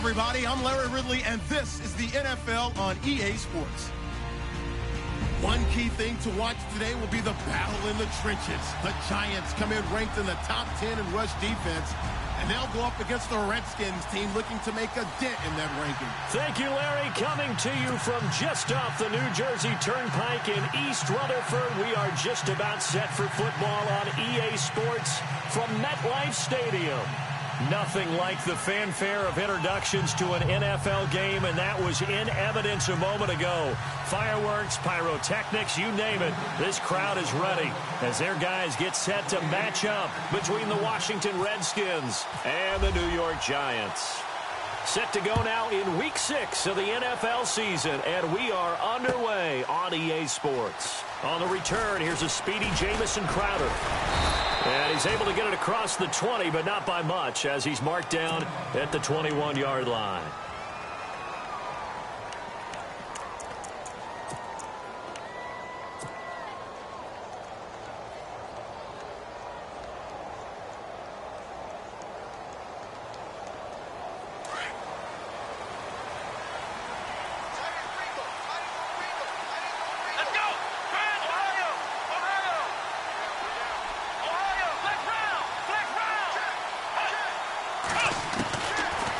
everybody. I'm Larry Ridley, and this is the NFL on EA Sports. One key thing to watch today will be the battle in the trenches. The Giants come in ranked in the top 10 in rush defense, and they'll go up against the Redskins team looking to make a dent in that ranking. Thank you, Larry. Coming to you from just off the New Jersey Turnpike in East Rutherford, we are just about set for football on EA Sports from MetLife Stadium. Nothing like the fanfare of introductions to an NFL game, and that was in evidence a moment ago. Fireworks, pyrotechnics, you name it. This crowd is ready as their guys get set to match up between the Washington Redskins and the New York Giants. Set to go now in Week 6 of the NFL season, and we are underway on EA Sports. On the return, here's a speedy Jamison Crowder. And he's able to get it across the 20, but not by much, as he's marked down at the 21-yard line.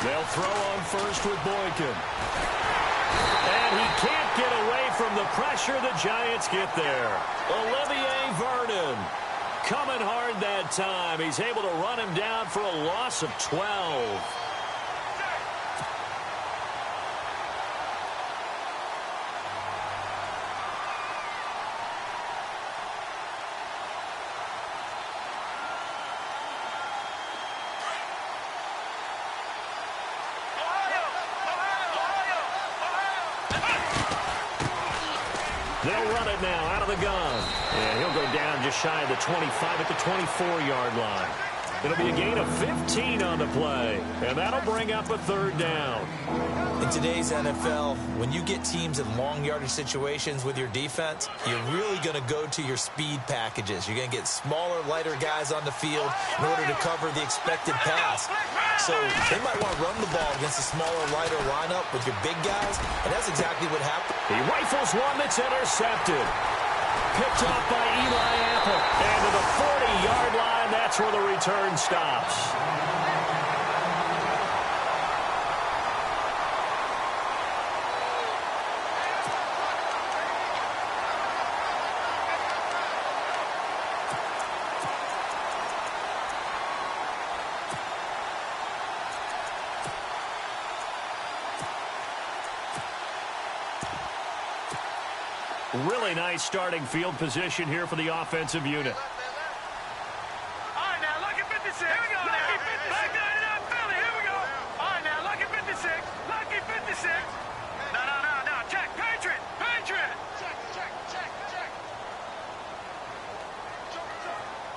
They'll throw on first with Boykin. And he can't get away from the pressure. The Giants get there. Olivier Vernon coming hard that time. He's able to run him down for a loss of 12. They'll run it now out of the gun. And he'll go down just shy of the 25 at the 24-yard line. It'll be a gain of 15 on the play. And that'll bring up a third down. In today's NFL, when you get teams in long yardage situations with your defense, you're really going to go to your speed packages. You're going to get smaller, lighter guys on the field in order to cover the expected pass. So they might want to run the ball against a smaller, lighter lineup with your big guys, and that's exactly what happened. He rifles one that's intercepted. Picked off by Eli Apple. And to the 40-yard line, that's where the return stops. Really nice starting field position here for the offensive unit. All right, now, lucky 56. Here we go now. Back down to that Philly. Here we go. All right, now, lucky 56. Lucky 56. No. Check. Patriot. Check.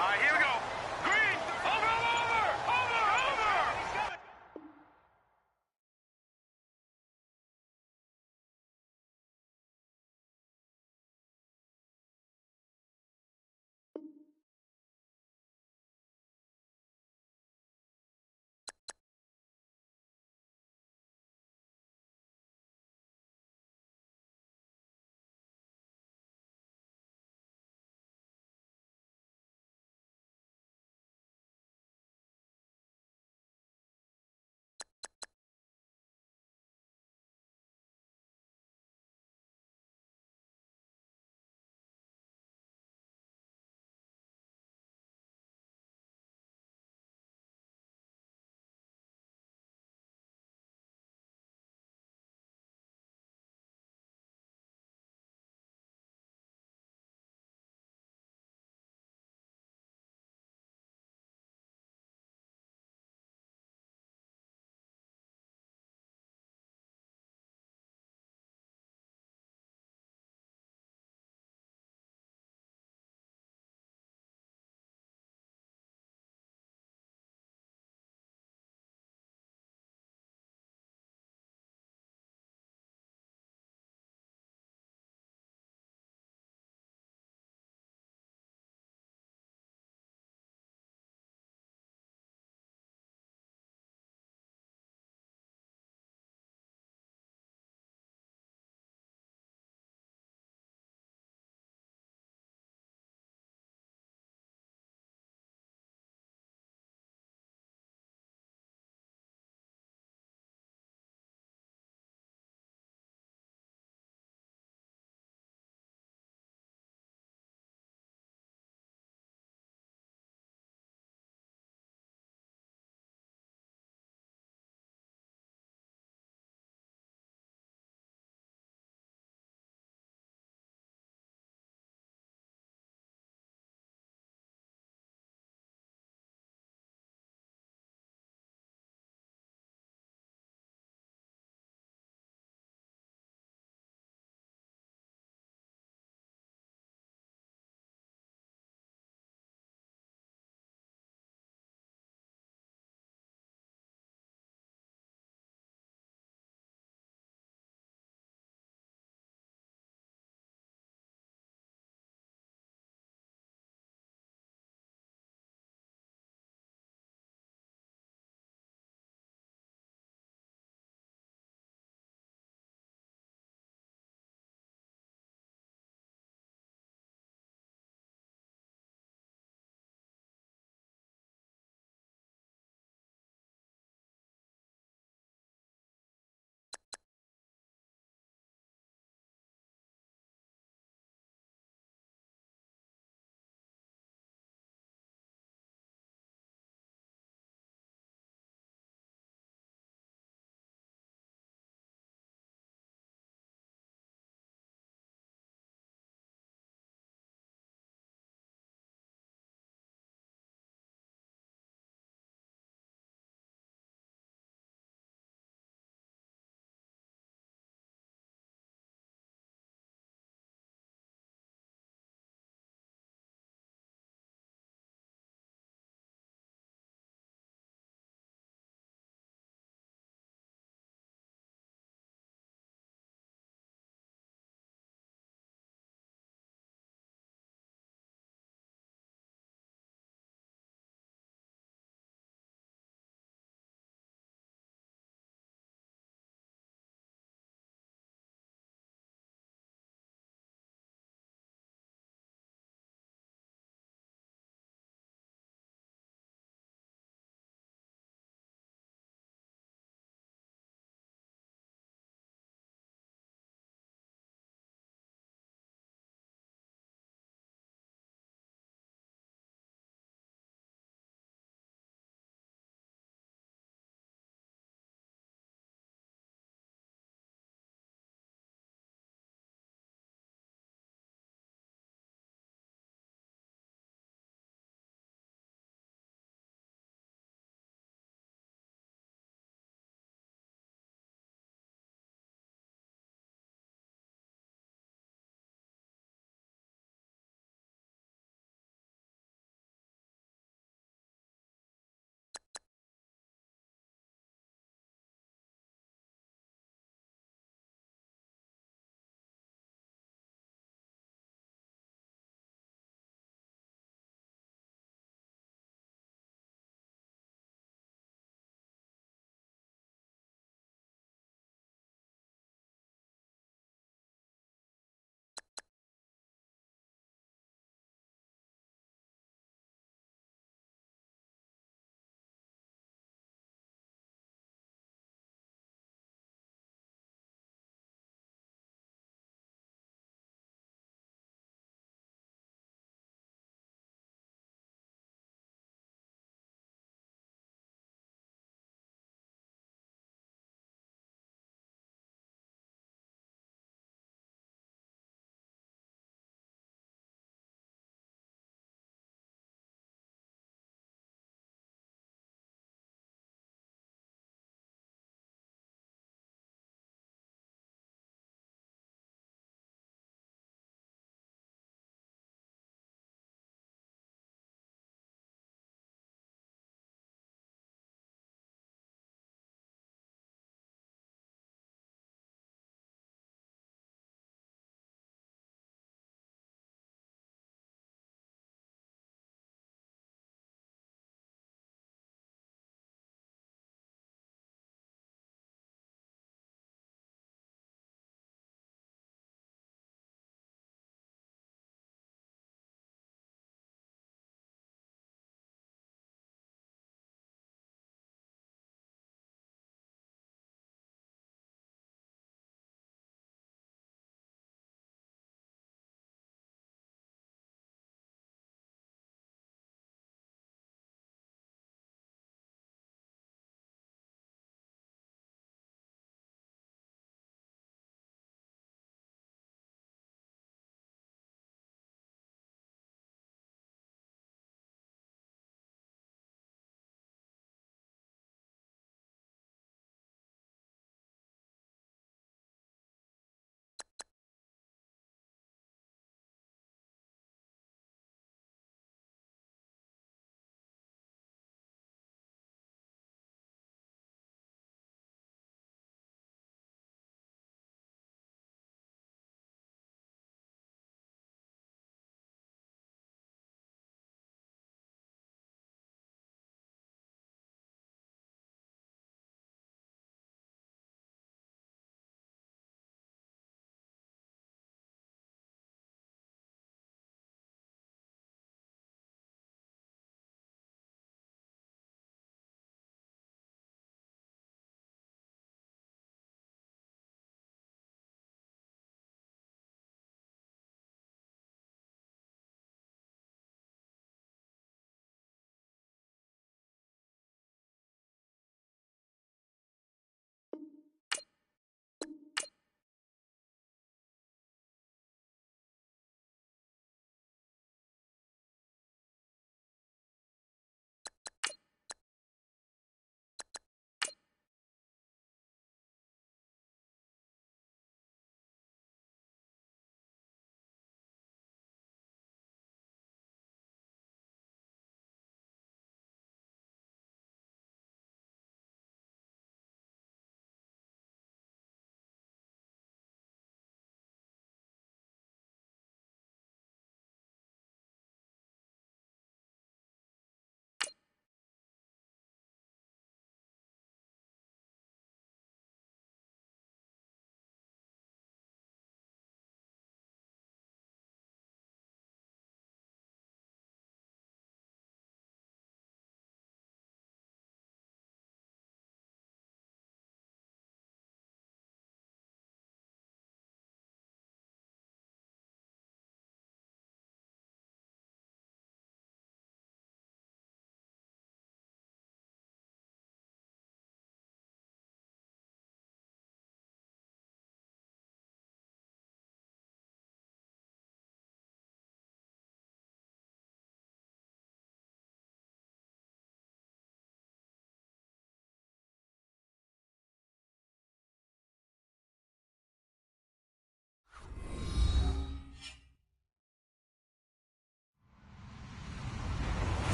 All right, here we go. Green. Over.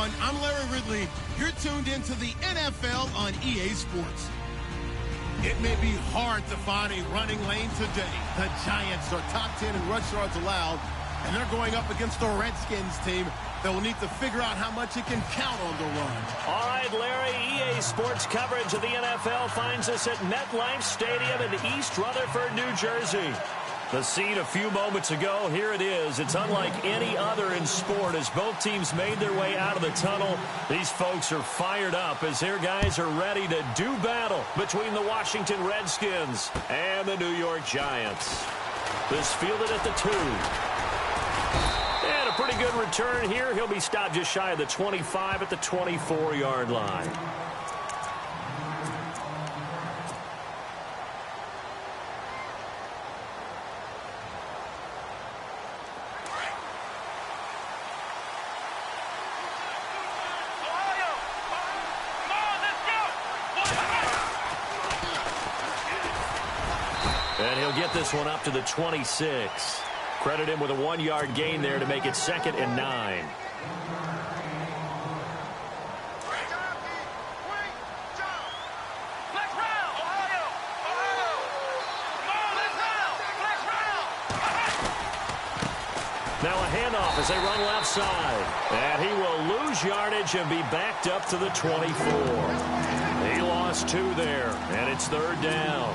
everyone. I'm Larry Ridley. You're tuned into the NFL on EA Sports. It may be hard to find a running lane today. The Giants are top 10 in rush yards allowed, and they're going up against the Redskins team that will need to figure out how much it can count on the run. All right, Larry, EA Sports coverage of the NFL finds us at MetLife Stadium in East Rutherford, New Jersey. The scene a few moments ago, here it is. It's unlike any other in sport as both teams made their way out of the tunnel. These folks are fired up as their guys are ready to do battle between the Washington Redskins and the New York Giants. This fielded at the 2. And a pretty good return here. He'll be stopped just shy of the 25 at the 24-yard line. And he'll get this one up to the 26. Credit him with a 1-yard gain there to make it 2nd and 9. Now a handoff as they run left side. And he will lose yardage and be backed up to the 24. He lost 2 there, and it's 3rd down.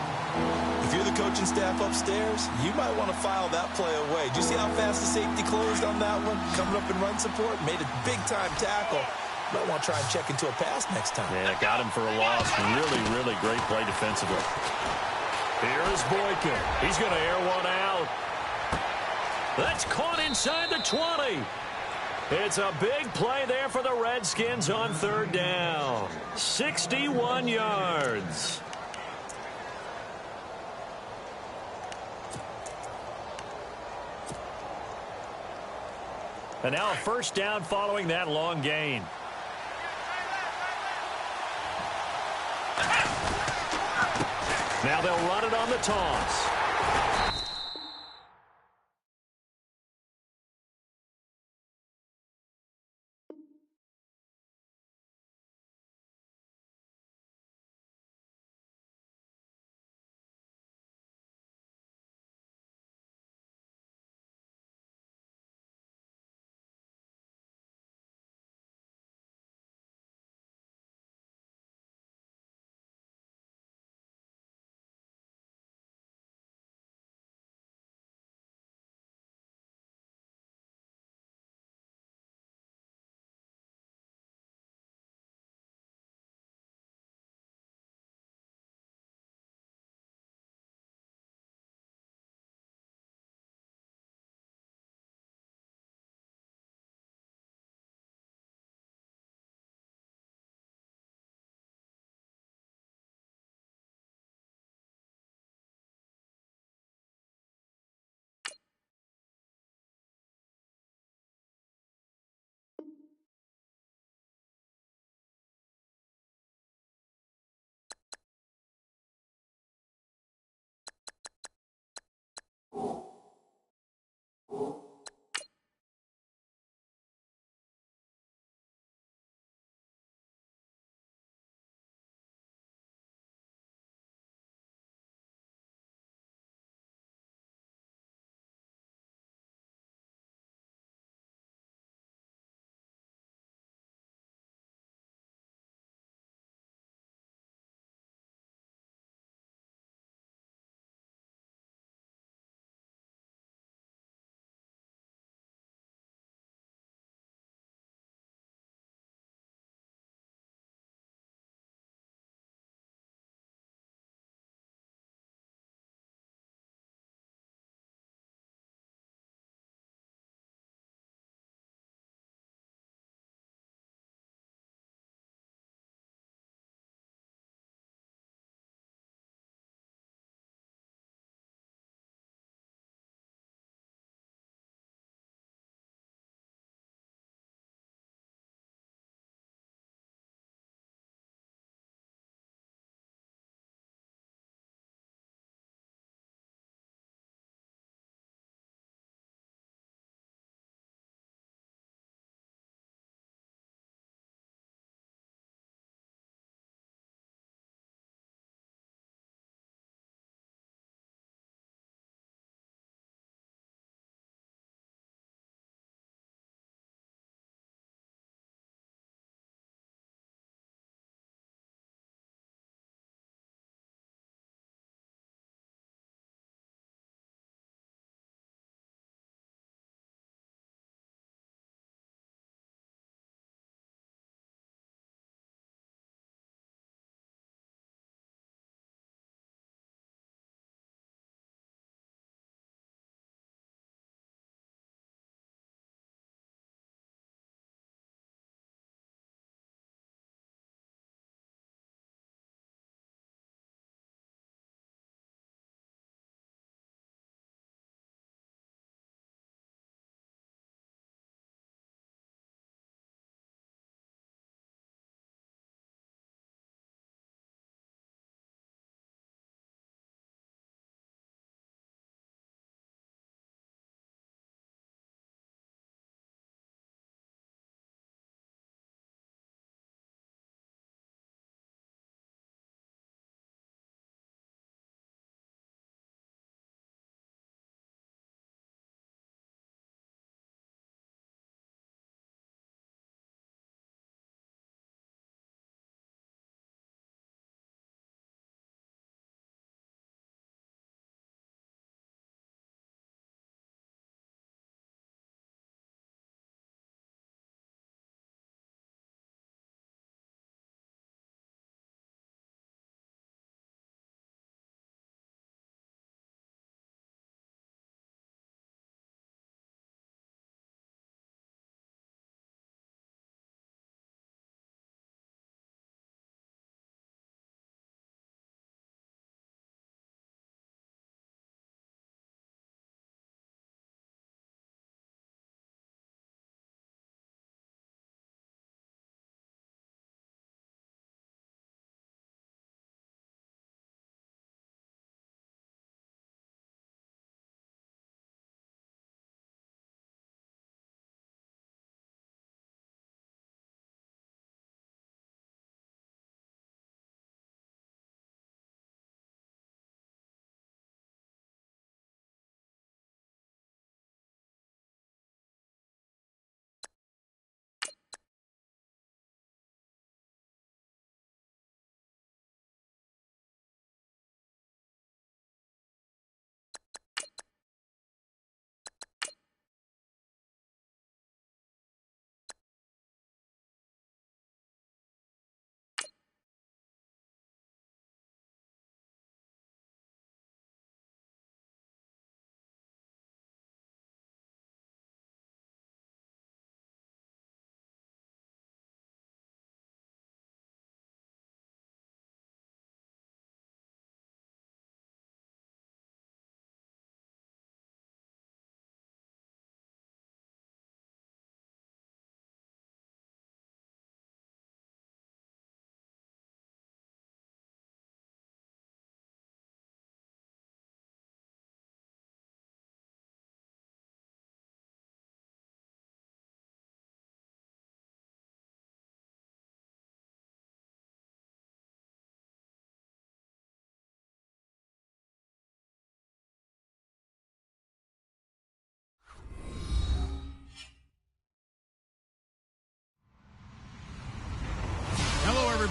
If you're the coaching staff upstairs, you might want to file that play away. Do you see how fast the safety closed on that one? Coming up in run support, made a big-time tackle. Might want to try and check into a pass next time. Yeah, got him for a loss. Really, really great play defensively. Here is Boykin. He's going to air one out. That's caught inside the 20. It's a big play there for the Redskins on 3rd down. 61 yards. And now a 1st down following that long gain. Now they'll run it on the toss.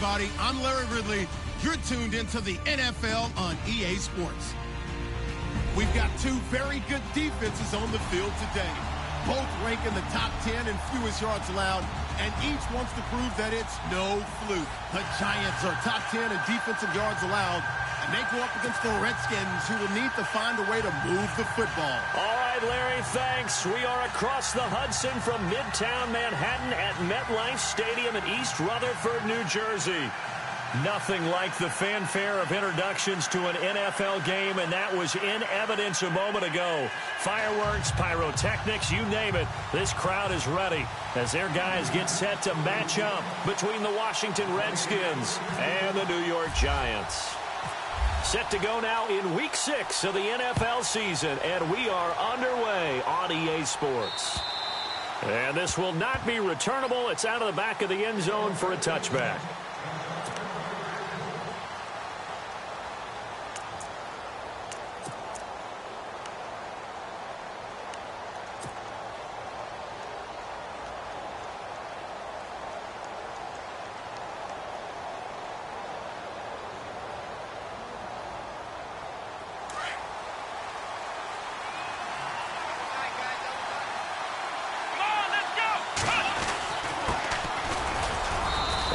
everybody. I'm Larry Ridley. You're tuned into the NFL on EA Sports. We've got two very good defenses on the field today. Both rank in the top 10 in fewest yards allowed, and each wants to prove that it's no fluke. The Giants are top 10 in defensive yards allowed, and they go up against the Redskins, who will need to find a way to move the football. All right, Larry, thanks. We are across the Hudson from Midtown Manhattan at MetLife Stadium in East Rutherford, New Jersey. Nothing like the fanfare of introductions to an NFL game, and that was in evidence a moment ago. Fireworks, pyrotechnics, you name it. This crowd is ready as their guys get set to match up between the Washington Redskins and the New York Giants. Set to go now in Week 6 of the NFL season, and we are underway on EA Sports. And this will not be returnable. It's out of the back of the end zone for a touchback.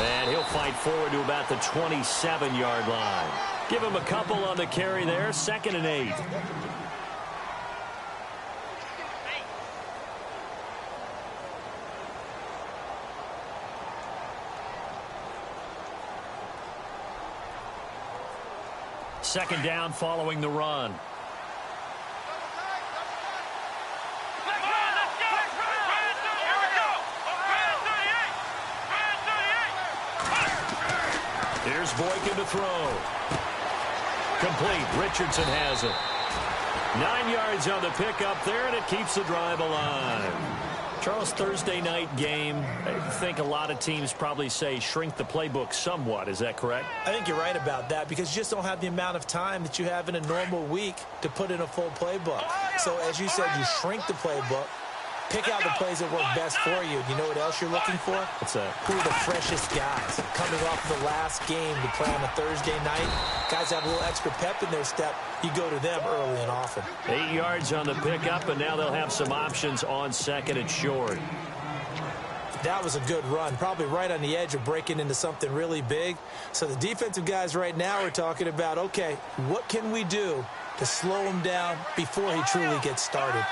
And he'll fight forward to about the 27-yard line. Give him a couple on the carry there. 2nd and 8. Second down following the run. Here's Boykin to throw. Complete. Richardson has it. 9 yards on the pickup there, and it keeps the drive alive. Charles, Thursday night game, I think a lot of teams probably say shrink the playbook somewhat. Is that correct? I think you're right about that because you just don't have the amount of time that you have in a normal week to put in a full playbook. So as you said, you shrink the playbook, pick out the plays that work best for you. You know what else you're looking for? What's that? Who are the freshest guys coming off the last game to play on a Thursday night? Guys have a little extra pep in their step. You go to them early and often. 8 yards on the pickup, and now they'll have some options on 2nd and short. That was a good run, probably right on the edge of breaking into something really big. So the defensive guys right now are talking about, okay, what can we do to slow him down before he truly gets started?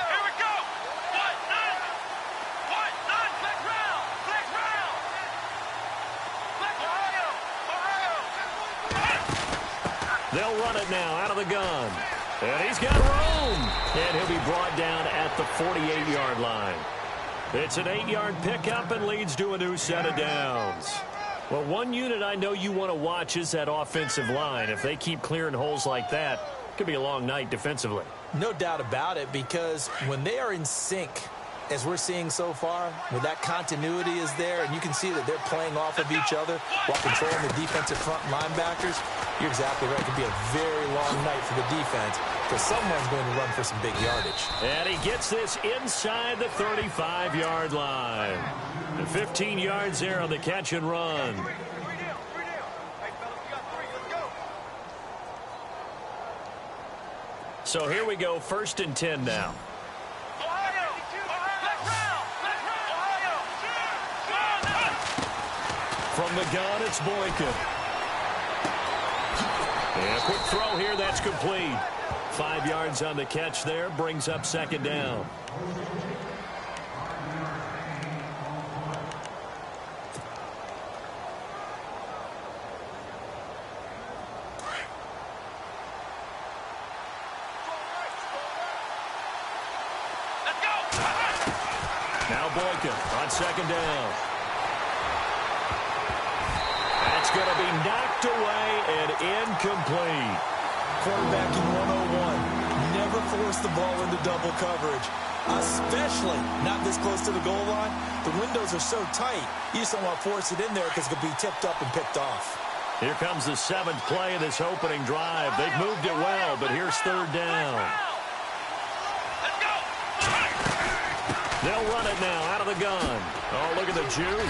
They'll run it now out of the gun. And he's got room. And he'll be brought down at the 48-yard line. It's an 8-yard pickup and leads to a new set of downs. Well, one unit I know you want to watch is that offensive line. If they keep clearing holes like that, it could be a long night defensively. No doubt about it, because when they are in sync, as we're seeing so far, when that continuity is there and you can see that they're playing off of each other while controlling the defensive front linebackers, you're exactly right. It could be a very long night for the defense because someone's going to run for some big yardage. And he gets this inside the 35-yard line. And 15 yards there on the catch and run. So here we go, 1st and 10 now. From the gun, it's Boykin. And a quick throw here, that's complete. 5 yards on the catch there, brings up 2nd down. Now Boykin on 2nd down. That's going to be knocked away and incomplete. Quarterbacking 101. Never force the ball into double coverage, especially not this close to the goal line. The windows are so tight, you just don't want to force it in there because it could be tipped up and picked off. Here comes the 7th play of this opening drive. They've moved it well, but here's 3rd down. They'll run it now out of the gun. Oh, look at the juke.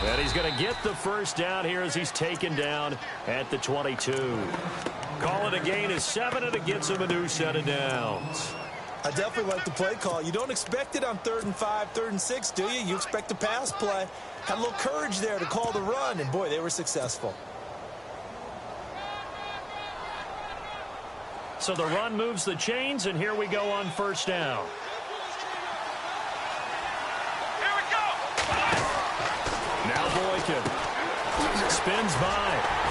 And he's going to get the first down here as he's taken down at the 22. Call it a gain of 7, and it gets him a new set of downs. I definitely like the play call. You don't expect it on 3rd and 5, 3rd and 6, do you? You expect a pass play. Had a little courage there to call the run, and boy, they were successful. So the run moves the chains, and here we go on first down. Here we go. Now Boykin spins by.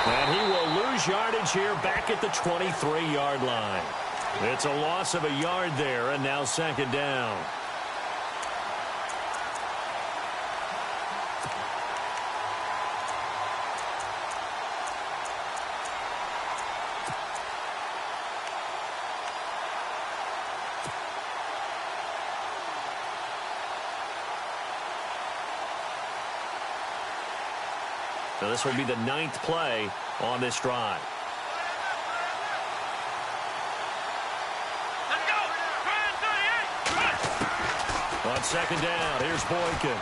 And he will lose yardage here back at the 23-yard line. It's a loss of a yard there, and now 2nd down. So this will be the 9th play on this drive. Let's go. 38. On 2nd down, here's Boykin.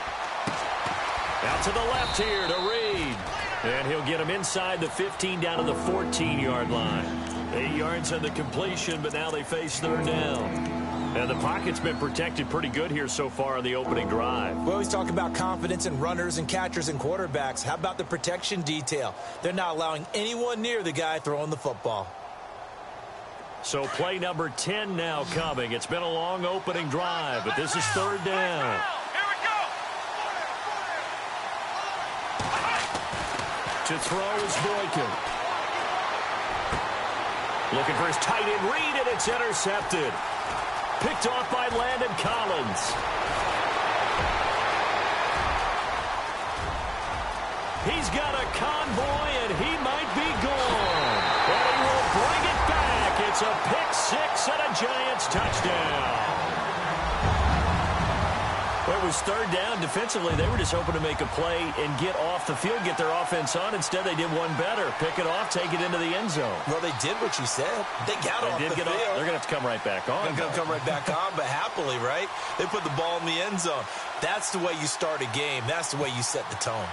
Out to the left here to Reed. And he'll get him inside the 15 down to the 14-yard line. 8 yards on the completion, but now they face 3rd down. And the pocket's been protected pretty good here so far on the opening drive. We always talk about confidence in runners and catchers and quarterbacks. How about the protection detail? They're not allowing anyone near the guy throwing the football. So play number 10 now coming. It's been a long opening drive, but this is 3rd down. Here we go. To throw is Boykin. Looking for his tight end Reed, and it's intercepted. Picked off by Landon Collins. He's got a convoy, and he might be gone. And he will bring it back. It's a pick-6 and a Giants touchdown. Well, it was 3rd down. Defensively, they were just hoping to make a play and get off the field, get their offense on. Instead, they did one better. Pick it off, take it into the end zone. Well, they did what you said. They got off the field. They're going to have to come right back on. They're going to come right back on, but happily, right? They put the ball in the end zone. That's the way you start a game. That's the way you set the tone.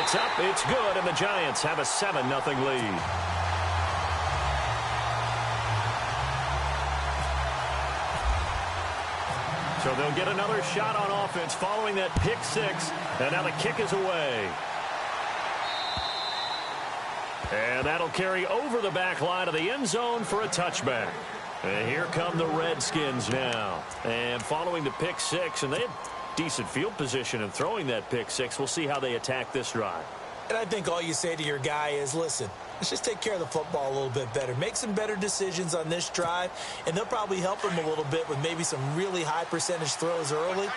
It's up, it's good, and the Giants have a 7-0 lead. So they'll get another shot on offense following that pick-6, and now the kick is away. And that'll carry over the back line of the end zone for a touchback. And here come the Redskins now. And following the pick-6, and they had decent field position in throwing that pick-6. We'll see how they attack this drive. And I think all you say to your guy is, listen, let's just take care of the football a little bit better. Make some better decisions on this drive, and they'll probably help him a little bit with maybe some really high percentage throws early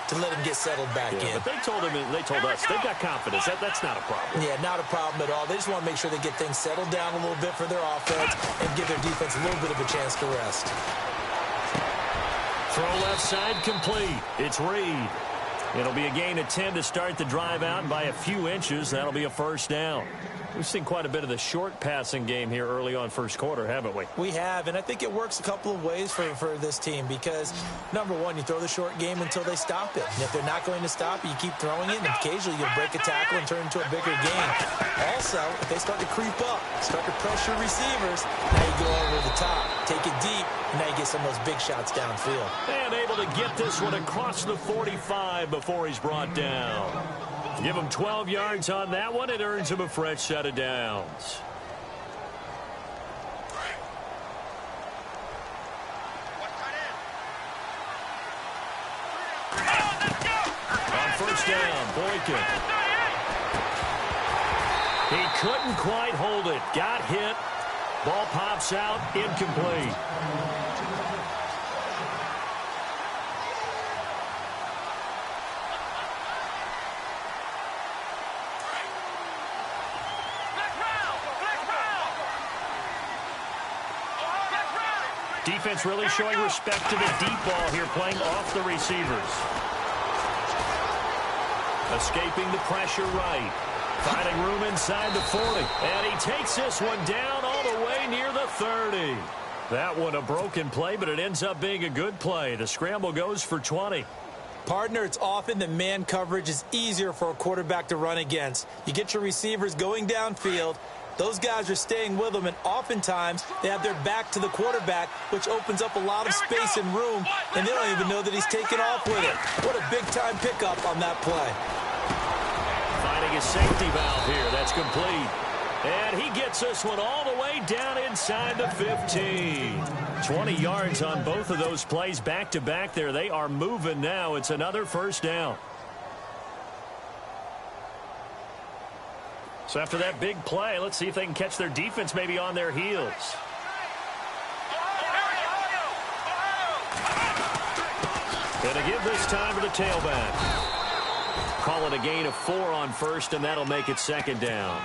to let him get settled back in. But they told him, and they told us, they've got confidence. That's not a problem. Yeah, not a problem at all. They just want to make sure they get things settled down a little bit for their offense and give their defense a little bit of a chance to rest. Throw left side complete. It's Reed. It'll be a gain of 10 to start the drive out, and by a few inches, that'll be a 1st down. We've seen quite a bit of the short passing game here early on first quarter, haven't we? We have, and I think it works a couple of ways for this team because, number one, you throw the short game until they stop it. And if they're not going to stop it, you keep throwing it, and occasionally you'll break a tackle and turn into a bigger game. Also, if they start to creep up, start to pressure receivers, now you go over the top, take it deep, and now you get some of those big shots downfield. And able to get this one across the 45 before he's brought down. Give him 12 yards on that one. It earns him a fresh set of downs. On 1st down, Boykin. He couldn't quite hold it. Got hit. Ball pops out. Incomplete. Defense really showing respect to the deep ball here, playing off the receivers. Escaping the pressure right. Finding room inside the 40. And he takes this one down all the way near the 30. That one a broken play, but it ends up being a good play. The scramble goes for 20. Partner, it's often that man coverage is easier for a quarterback to run against. You get your receivers going downfield. Those guys are staying with them, and oftentimes they have their back to the quarterback, which opens up a lot of space and room, and they don't even know that he's taken off with it. What a big-time pickup on that play. Finding a safety valve here. That's complete. And he gets this one all the way down inside the 15. 20 yards on both of those plays back-to-back there. They are moving now. It's another first down. So after that big play, let's see if they can catch their defense maybe on their heels. And a give this time to the tailback. Call it a gain of 4 on first, and that'll make it second down.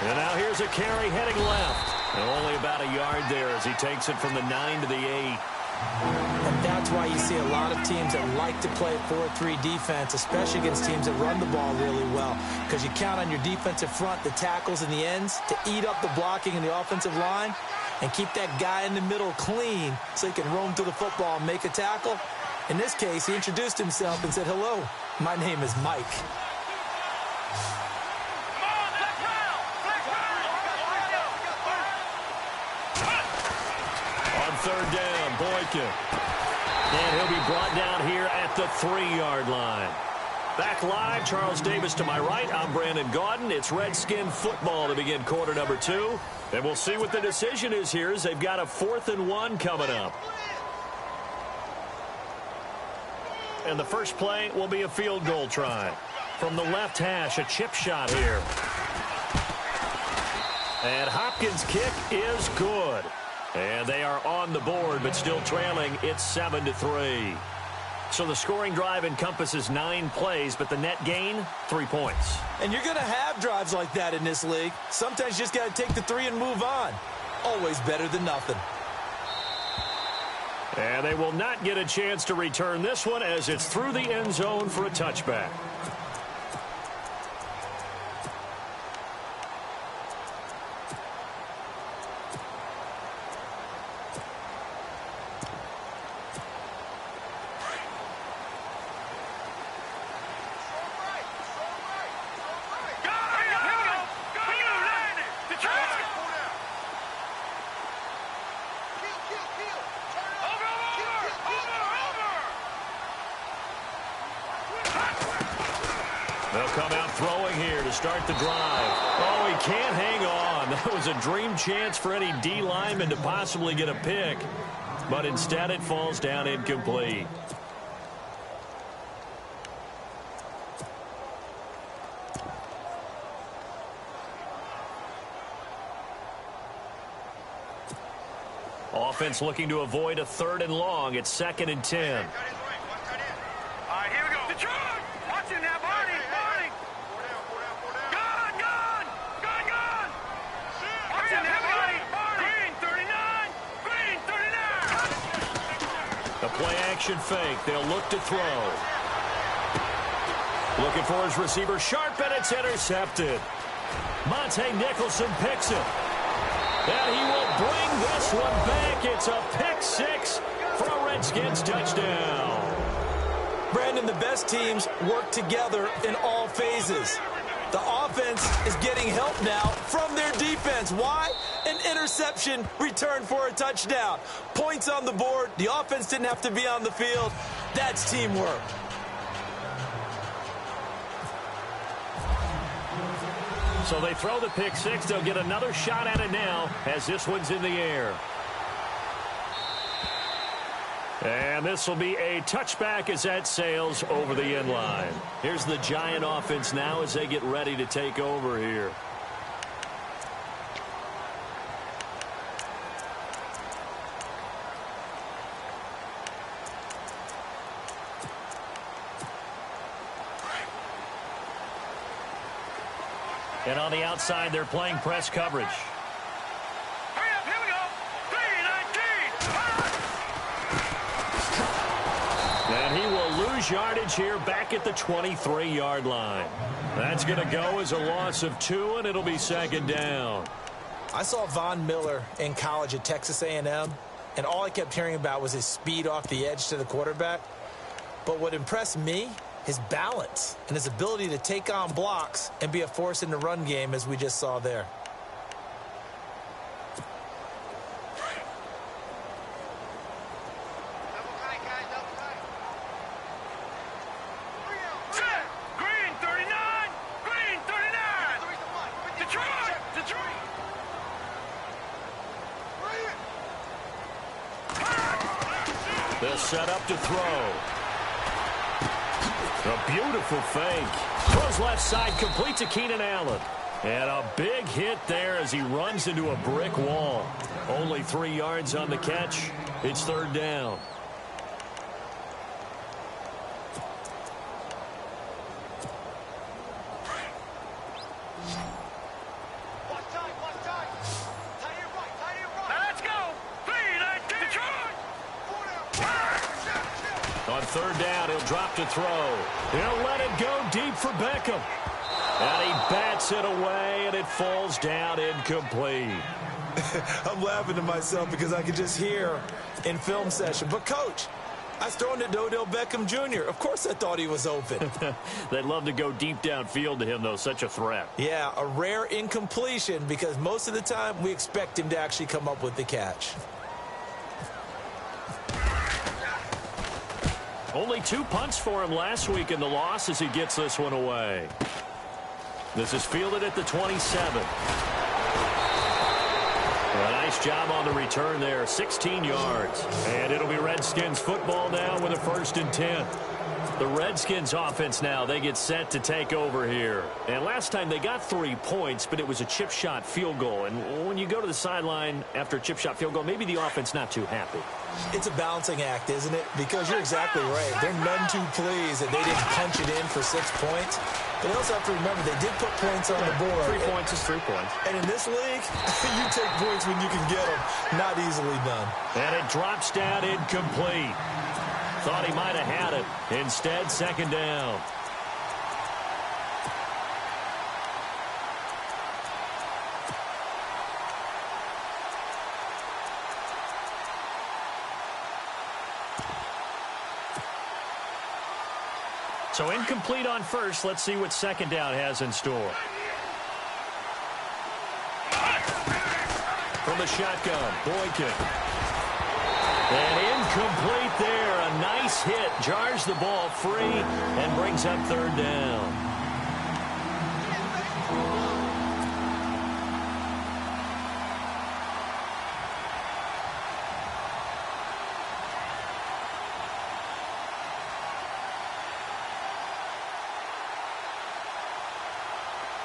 And now here's a carry heading left. And only about a yard there as he takes it from the 9 to the 8. And that's why you see a lot of teams that like to play 4-3 defense, especially against teams that run the ball really well, because you count on your defensive front, the tackles and the ends, to eat up the blocking in the offensive line and keep that guy in the middle clean so he can roam through the football and make a tackle. In this case, he introduced himself and said, "Hello, my name is Mike." Third down, Boykin. And he'll be brought down here at the 3-yard line. Back live, Charles Davis to my right. I'm Brandon Gaudin. It's Redskin football to begin quarter number 2. And we'll see what the decision is here as they've got a 4th and 1 coming up. And the first play will be a field goal try. From the left hash, a chip shot here. And Hopkins' kick is good. And they are on the board, but still trailing. It's 7-3. So the scoring drive encompasses 9 plays, but the net gain, 3 points. And you're going to have drives like that in this league. Sometimes you just got to take the 3 and move on. Always better than nothing. And they will not get a chance to return this one as it's through the end zone for a touchback. They'll come out throwing here to start the drive. Oh, he can't hang on. That was a dream chance for any D lineman to possibly get a pick. But instead it falls down incomplete. Offense looking to avoid a 3rd and long. It's 2nd and 10. All right, here we go. The charge! Watch it now, Barney! Barney! Gone! Gone! Gone! Gone! Watch it now, Barney! Green 39! Green 39! The play action fake. They'll look to throw. Looking for his receiver Sharp, and it's intercepted. Monte Nicholson picks it. And he will bring this one back. It's a pick 6 for a Redskins touchdown. Brandon, the best teams work together in all phases. The offense is getting help now from their defense. Why? An interception returned for a touchdown. Points on the board. The offense didn't have to be on the field. That's teamwork. So they throw the pick 6. They'll get another shot at it now as this one's in the air. And this will be a touchback as that sails over the end line. Here's the Giant offense now as they get ready to take over here. And on the outside, they're playing press coverage. Hurry up, here we go. 3-19. And he will lose yardage here back at the 23-yard line. That's going to go as a loss of 2, and it'll be second down. I saw Von Miller in college at Texas A&M, and all I kept hearing about was his speed off the edge to the quarterback. But what impressed me, his balance and his ability to take on blocks and be a force in the run game, as we just saw there. Set. Green 39. Green 39. Detroit. Detroit. They'll set up to throw. A beautiful fake. Throws left side, complete to Keenan Allen. And a big hit there as he runs into a brick wall. Only 3 yards on the catch. It's third down. Now let's go. 3-19. Detroit. On third down, he'll drop to throw. He'll let it go deep for Beckham. And he bats it away, and it falls down incomplete. I'm laughing to myself because I could just hear in film session. But, Coach, I was throwing to Odell Beckham Jr. Of course I thought he was open. They'd love to go deep downfield to him, though. Such a threat. Yeah, a rare incompletion because most of the time we expect him to actually come up with the catch. Only 2 punts for him last week in the loss as he gets this one away. This is fielded at the 27. A nice job on the return there, 16 yards. And it'll be Redskins football now with a 1st and 10. The Redskins offense now, they get set to take over here. And last time they got 3 points, but it was a chip shot field goal. And when you go to the sideline after a chip shot field goal, maybe the offense not too happy. It's a balancing act, isn't it? Because you're exactly right. They're none too pleased that they didn't punch it in for 6 points. But you also have to remember they did put points on the board. 3 points is 3 points. And in this league, you take points when you can get them. Not easily done. And it drops down incomplete. Thought he might have had it. Instead, second down. So incomplete on first. Let's see what second down has in store. From the shotgun, Boykin. And incomplete there. A nice hit. Jars the ball free and brings up third down.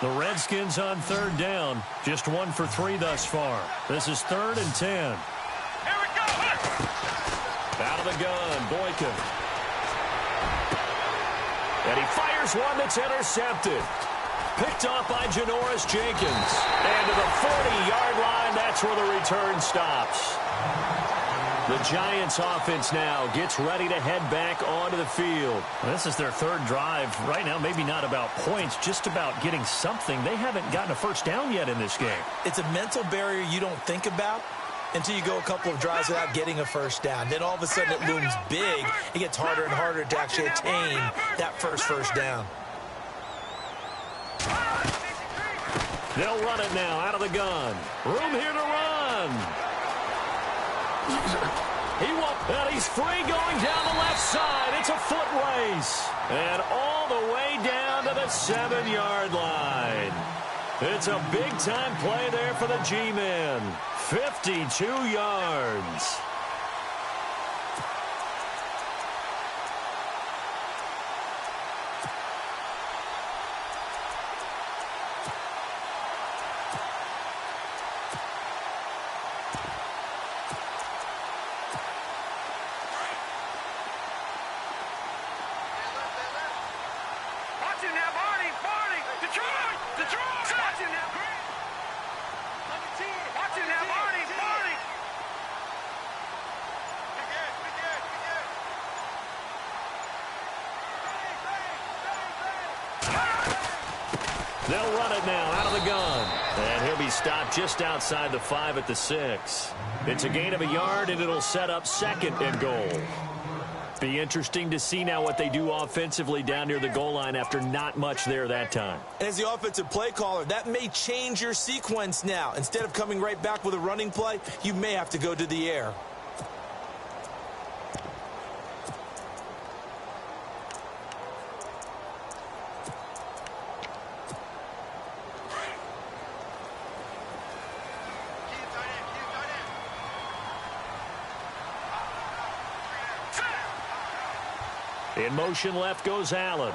The Redskins on third down. Just 1 for 3 thus far. This is 3rd and 10. Here we go. Out of the gun, Boykin. And he fires one that's intercepted. Picked off by Janoris Jenkins. And to the 40-yard line, that's where the return stops. The Giants offense now gets ready to head back onto the field. This is their 3rd drive. Right now, maybe not about points, just about getting something. They haven't gotten a first down yet in this game. It's a mental barrier you don't think about until you go a couple of drives without getting a first down. Then all of a sudden it looms big. It gets harder and harder to actually attain that first down. They'll run it now out of the gun. Room here to run. He won't, and he's free going down the left side. It's a foot race. And all the way down to the 7-yard line. It's a big-time play there for the G-men. 52 yards. They'll run it now out of the gun. And he'll be stopped just outside the 5 at the 6. It's a gain of a yard, and it'll set up 2nd and goal. Be interesting to see now what they do offensively down near the goal line after not much there that time. As the offensive play caller, that may change your sequence now. Instead of coming right back with a running play, you may have to go to the air. In motion left goes Allen.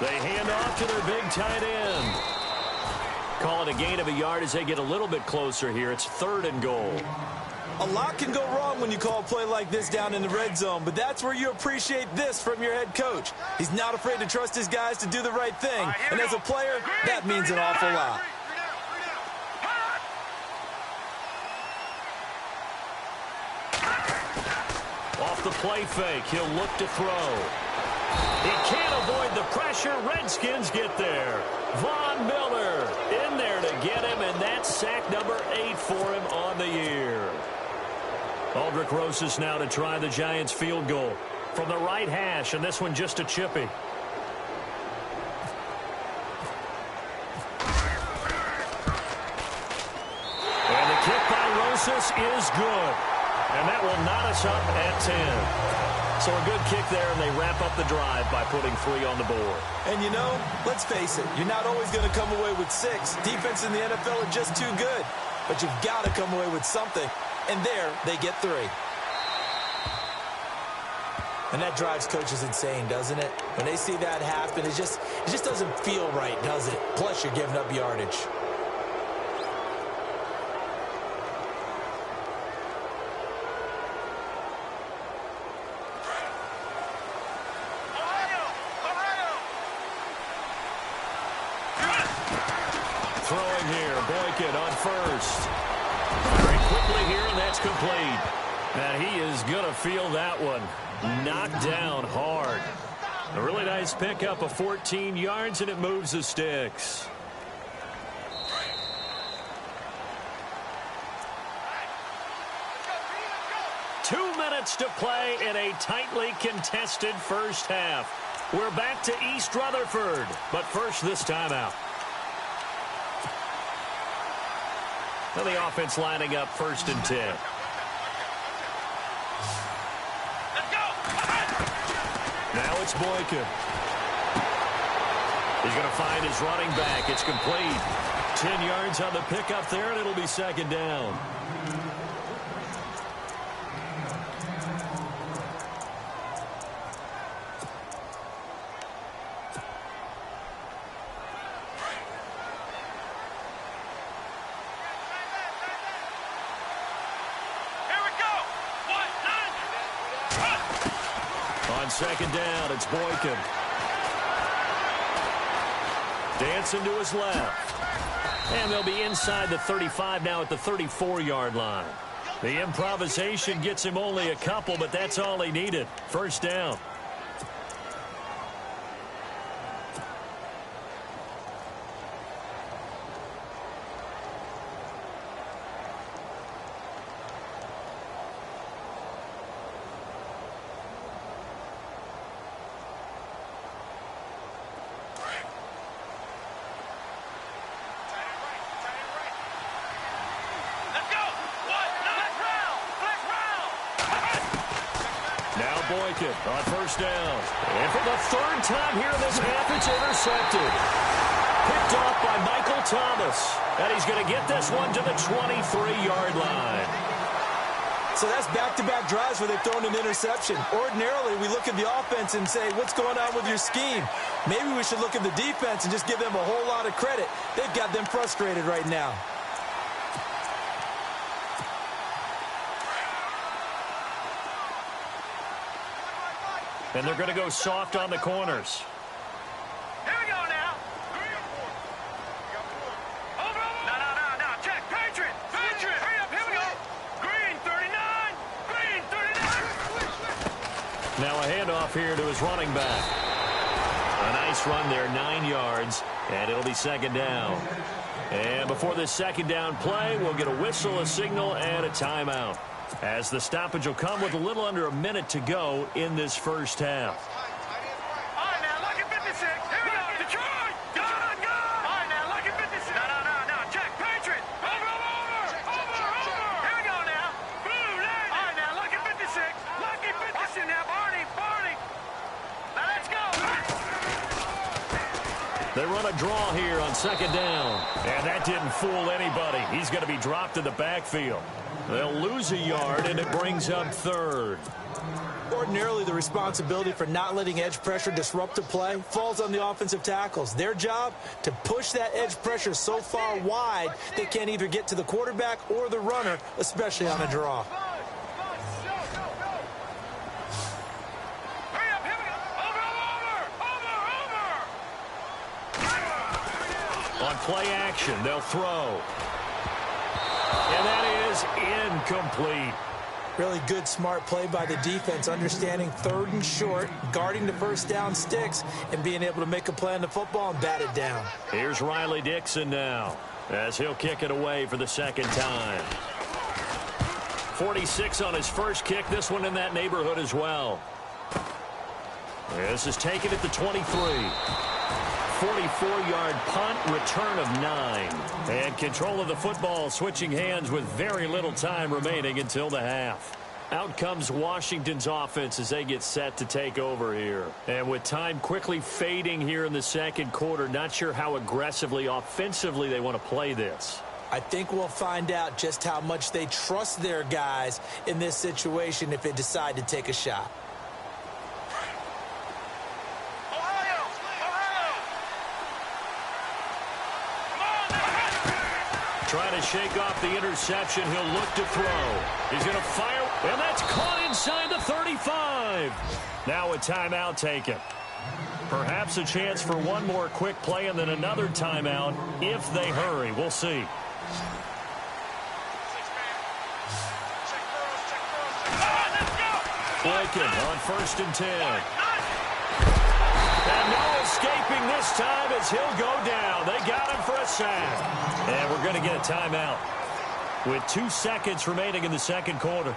They hand off to their big tight end. Call it a gain of a yard as they get a little bit closer here. It's 3rd and goal. A lot can go wrong when you call a play like this down in the red zone, but that's where you appreciate this from your head coach. He's not afraid to trust his guys to do the right thing, and as a player, that means an awful lot. Off the play fake, he'll look to throw. He can't avoid the pressure. Redskins get there. Von Miller in there to get him, and that's sack number 8 for him on the year. Aldrich Rosas now to try the Giants field goal from the right hash, and this one just a chippy. And the kick by Rosas is good. And that will knot us up at 10. So a good kick there, and they wrap up the drive by putting 3 on the board. And, you know, let's face it, you're not always going to come away with 6. Defense in the NFL are just too good. But you've got to come away with something. And there, they get 3. And that drives coaches insane, doesn't it? When they see that happen, it just doesn't feel right, does it? Plus, you're giving up yardage. Throwing here, Boykin on first. Very quickly here, and that's complete. And he is going to feel that one. Knocked down hard. A really nice pickup of 14 yards, and it moves the sticks. Two minutes to play in a tightly contested first half. We're back to East Rutherford, but first this time out. Well, the offense lining up 1st and 10. Let's go! Now it's Boykin. He's going to find his running back. It's complete. 10 yards on the pickup there, and it'll be 2nd down. On 2nd down, it's Boykin. Dancing to his left. And they'll be inside the 35 now at the 34-yard line. The improvisation gets him only a couple, but that's all he needed. 1st down. Boykin on 1st down. And for the 3rd time here this half, it's intercepted. Picked off by Michael Thomas. And he's going to get this one to the 23-yard line. So that's back-to-back drives where they've thrown an interception. Ordinarily, we look at the offense and say, what's going on with your scheme? Maybe we should look at the defense and just give them a whole lot of credit. They've got them frustrated right now. And they're going to go soft on the corners. Here we go now. Over. No. Check. Patriot. Hurry up. Here we go. Green 39. Green 39. Now a handoff here to his running back. A nice run there, 9 yards, and it'll be second down. And before this second down play, we'll get a whistle, a signal, and a timeout, as the stoppage will come with a little under a minute to go in this first half. All right, now, look at 56. Here we go. Detroit. Gun. All right, now, look at 56. No. Check. Patriot. Over. Here we go now. Blue line. All right, now, look at 56. Lucky 56. Watch it now, Barney. Now, let's go. They run a draw here on second down. And that didn't fool anybody. He's going to be dropped in the backfield. They'll lose a yard, and it brings up third. Ordinarily, the responsibility for not letting edge pressure disrupt the play falls on the offensive tackles. Their job, to push that edge pressure so far wide they can't either get to the quarterback or the runner, especially on a draw. Hurry up. Here we go. Over. On play action, they'll throw. And that is incomplete. Really good, smart play by the defense, understanding third and short, guarding the first down sticks, and being able to make a play on the football and bat it down. Here's Riley Dixon now, as he'll kick it away for the second time. 46 on his first kick, this one in that neighborhood as well. This is taken at the 23. 44-yard punt, return of 9. And control of the football switching hands with very little time remaining until the half. Out comes Washington's offense as they get set to take over here. And with time quickly fading here in the second quarter, not sure how aggressively, offensively they want to play this. I think we'll find out just how much they trust their guys in this situation if they decide to take a shot. Trying to shake off the interception. He'll look to throw. He's going to fire, and that's caught inside the 35. Now a timeout taken. Perhaps a chance for one more quick play and then another timeout if they hurry. We'll see. Boykin on 1st and 10. And no escaping this time as he'll go down. They got him for a sack. And we're going to get a timeout with 2 seconds remaining in the second quarter.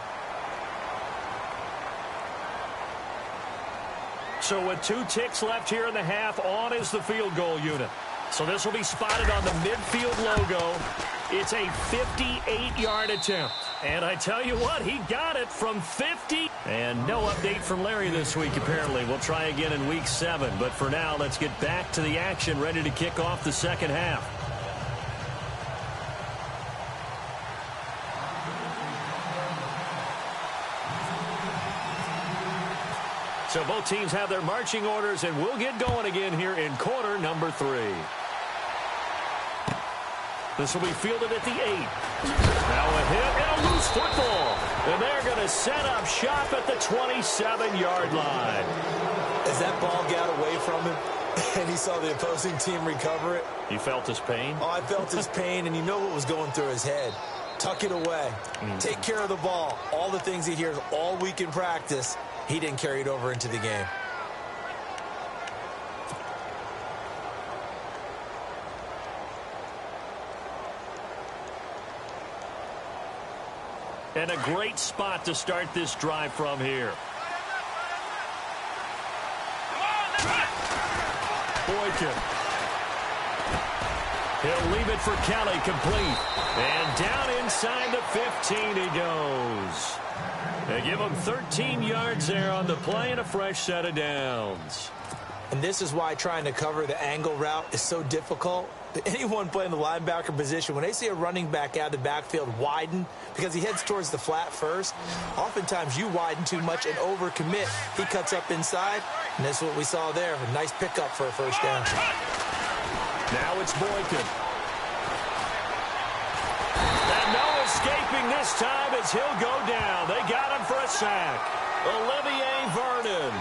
So with 2 ticks left here in the half, on is the field goal unit. So this will be spotted on the midfield logo. It's a 58-yard attempt. And I tell you what, he got it from 50. And no update from Larry this week, apparently. We'll try again in week 7. But for now, let's get back to the action, ready to kick off the second half. So both teams have their marching orders, and we'll get going again here in quarter number 3. This will be fielded at the 8. Now a hit and a loose football. And they're going to set up shop at the 27-yard line. As that ball got away from him and he saw the opposing team recover it. You felt his pain? Oh, I felt his pain, and you know what was going through his head. Tuck it away. Take care of the ball. All the things he hears all week in practice, he didn't carry it over into the game. And a great spot to start this drive from here. Boykin. He'll leave it for Kelly, complete. And down inside the 15 he goes. They give him 13 yards there on the play and a fresh set of downs. And this is why trying to cover the angle route is so difficult. Anyone playing the linebacker position, when they see a running back out of the backfield widen because he heads towards the flat first, oftentimes you widen too much and overcommit. He cuts up inside, and that's what we saw there. A nice pickup for a first down. Now it's Boykin. And no escaping this time as he'll go down. They got him for a sack. Olivier Vernon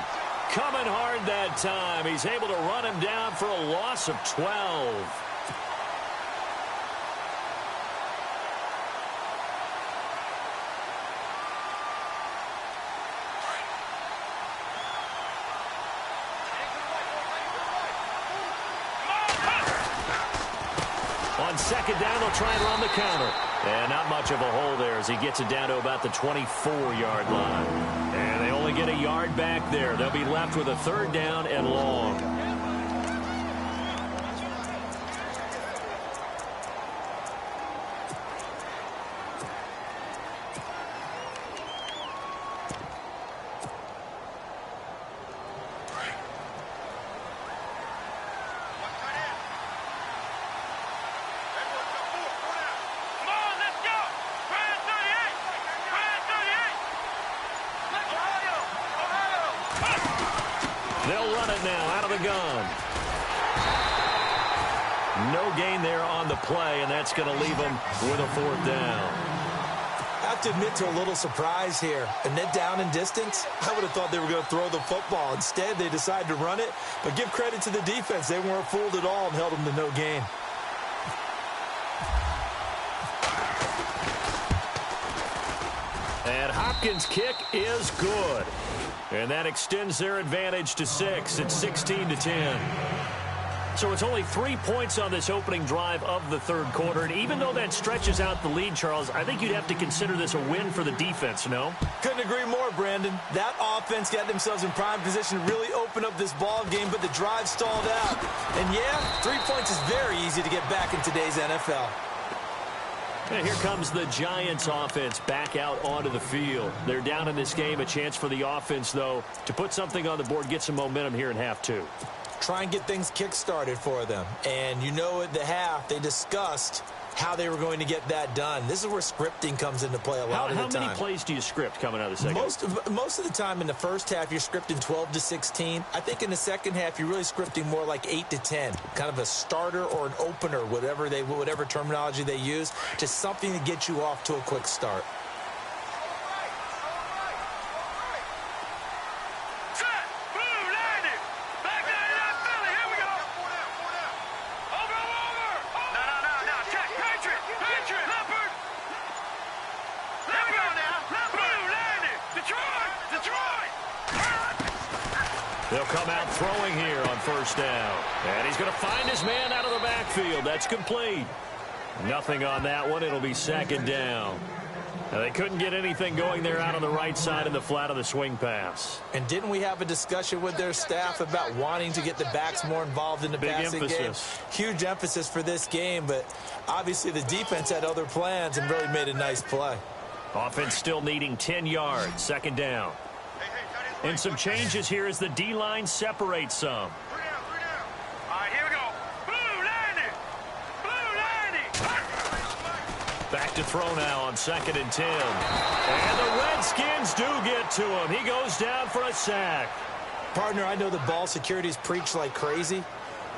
coming hard that time. He's able to run him down for a loss of 12. second down. They'll try and run the counter. And not much of a hole there as he gets it down to about the 24-yard line. And they only get a yard back there. They'll be left with a third down and long. They'll run it now out of the gun. No gain there on the play, and that's going to leave them with a fourth down. I have to admit to a little surprise here. A net down in distance, I would have thought they were going to throw the football. Instead, they decided to run it. But give credit to the defense. They weren't fooled at all and held them to no gain. And Hopkins' kick is good. And that extends their advantage to 6. It's 16-10. So it's only 3 points on this opening drive of the third quarter. And even though that stretches out the lead, Charles, I think you'd have to consider this a win for the defense, no? Couldn't agree more, Brandon. That offense got themselves in prime position to really open up this ball game, but the drive stalled out. And yeah, 3 points is very easy to get back in today's NFL. And here comes the Giants offense back out onto the field. They're down in this game. A chance for the offense, though, to put something on the board, get some momentum here in half two. Try and get things kick-started for them. And you know at the half, they discussed how they were going to get that done. This is where scripting comes into play a lot of the time. How many plays do you script coming out of the second? Most of the time in the first half, you're scripting 12 to 16. I think in the second half, you're really scripting more like 8 to 10. Kind of a starter or an opener, whatever terminology they use. Just something to get you off to a quick start. They'll come out throwing here on first down. And he's going to find his man out of the backfield. That's complete. Nothing on that one. It'll be second down. Now, they couldn't get anything going there out on the right side in the flat of the swing pass. And didn't we have a discussion with their staff about wanting to get the backs more involved in the passing game? Huge emphasis for this game, but obviously the defense had other plans and really made a nice play. Offense still needing 10 yards. Second down. And some changes here as the D-line separates some. 3 down. All right, here we go. Blue landing. Back to throw now on 2nd and 10. And the Redskins do get to him. He goes down for a sack. Partner, I know the ball security's preached like crazy,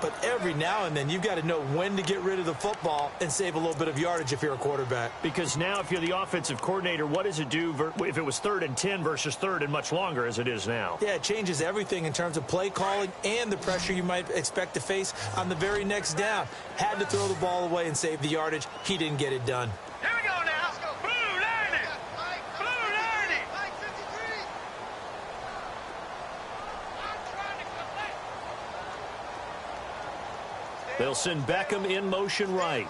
but every now and then you've got to know when to get rid of the football and save a little bit of yardage if you're a quarterback. Because now if you're the offensive coordinator, what does it do if it was 3rd and 10 versus 3rd and much longer as it is now? Yeah, it changes everything in terms of play calling and the pressure you might expect to face on the very next down. Had to throw the ball away and save the yardage. He didn't get it done. Here we go now. Blue landing. They'll send Beckham in motion right.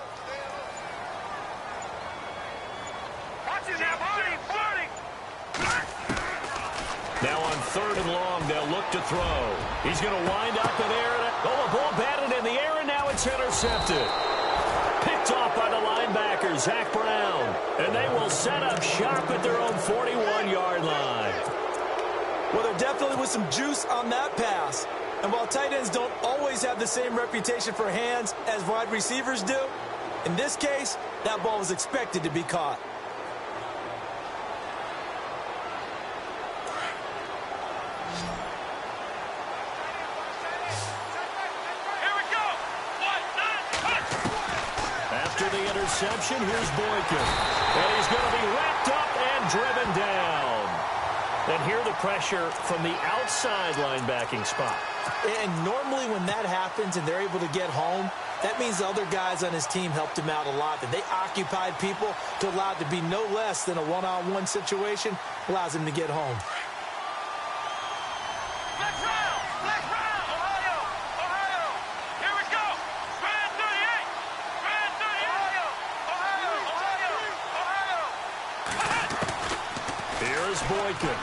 Watch it now, Barney. Now on 3rd and long, they'll look to throw. He's going to wind up in air. Oh, the ball batted in the air, and now it's intercepted. Picked off by the linebacker, Zach Brown. And they will set up shop at their own 41-yard line. Well, there definitely was some juice on that pass. And while tight ends don't always have the same reputation for hands as wide receivers do, in this case, that ball was expected to be caught. Here we go. After the interception, here's Boykin. And he's going to be wrapped up and driven down. And here the pressure from the outside linebacking spot. And normally when that happens and they're able to get home, that means the other guys on his team helped him out a lot. That they occupied people to allow it to be no less than a one-on-one situation, allows him to get home. Let's round. Ohio. Here we go. Grand 38. There's Boykin.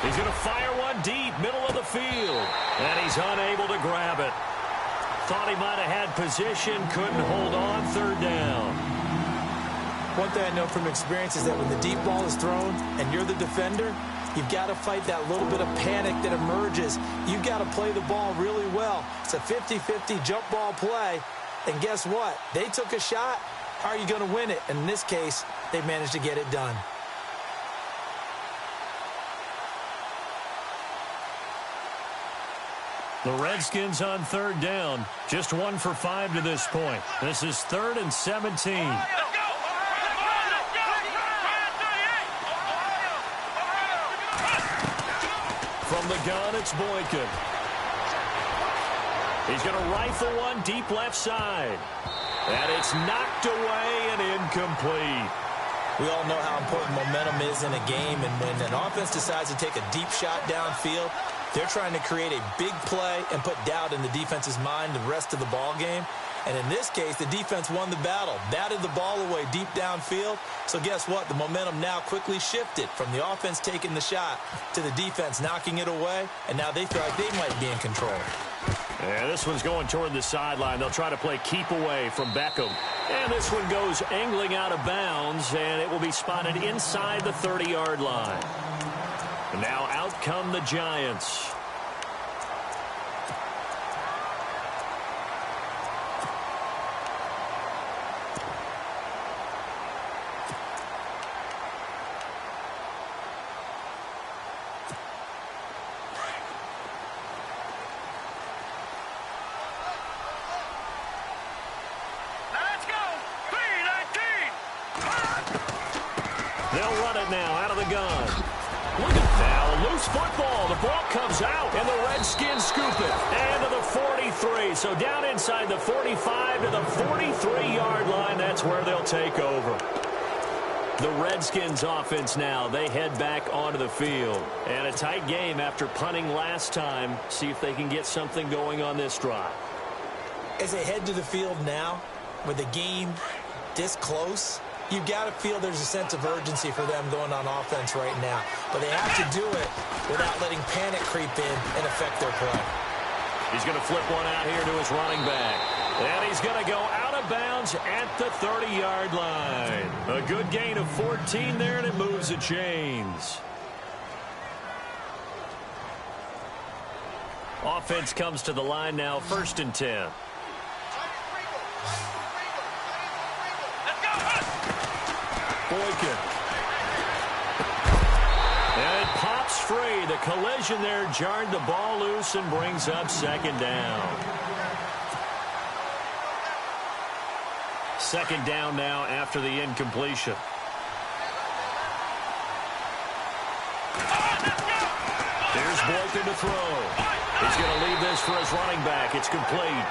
He's going to fire one deep, middle of the field. And he's unable to grab it. Thought he might have had position, couldn't hold on, third down. One thing I know from experience is that when the deep ball is thrown and you're the defender, you've got to fight that little bit of panic that emerges. You've got to play the ball really well. It's a 50-50 jump ball play. And guess what? They took a shot. How are you going to win it? And in this case, they managed to get it done. The Redskins on third down. Just 1 for 5 to this point. This is 3rd and 17. From the gun, it's Boykin. He's going to rifle one deep left side. And it's knocked away and incomplete. We all know how important momentum is in a game, and when an offense decides to take a deep shot downfield, they're trying to create a big play and put doubt in the defense's mind the rest of the ball game. And in this case, the defense won the battle, batted the ball away deep downfield. So guess what? The momentum now quickly shifted from the offense taking the shot to the defense knocking it away, and now they feel like they might be in control. Yeah, this one's going toward the sideline. They'll try to play keep away from Beckham. And this one goes angling out of bounds, and it will be spotted inside the 30-yard line. And now out come the Giants. They'll run it now out of the gun. Look at now, loose football. The ball comes out, and the Redskins scoop it. And to the 43. So down inside the 45 to the 43-yard line. That's where they'll take over. The Redskins offense now, they head back onto the field. And a tight game after punting last time. See if they can get something going on this drive. As they head to the field now, with the game this close, you've got to feel there's a sense of urgency for them going on offense right now. But they have to do it without letting panic creep in and affect their play. He's going to flip one out here to his running back. And he's going to go out of bounds at the 30-yard line. A good gain of 14 there, and it moves the chains. Offense comes to the line now, 1st and 10. Boykin. And it pops free. The collision there jarred the ball loose and brings up 2nd down. 2nd down now after the incompletion. There's Boykin to throw. He's going to leave this for his running back. It's complete.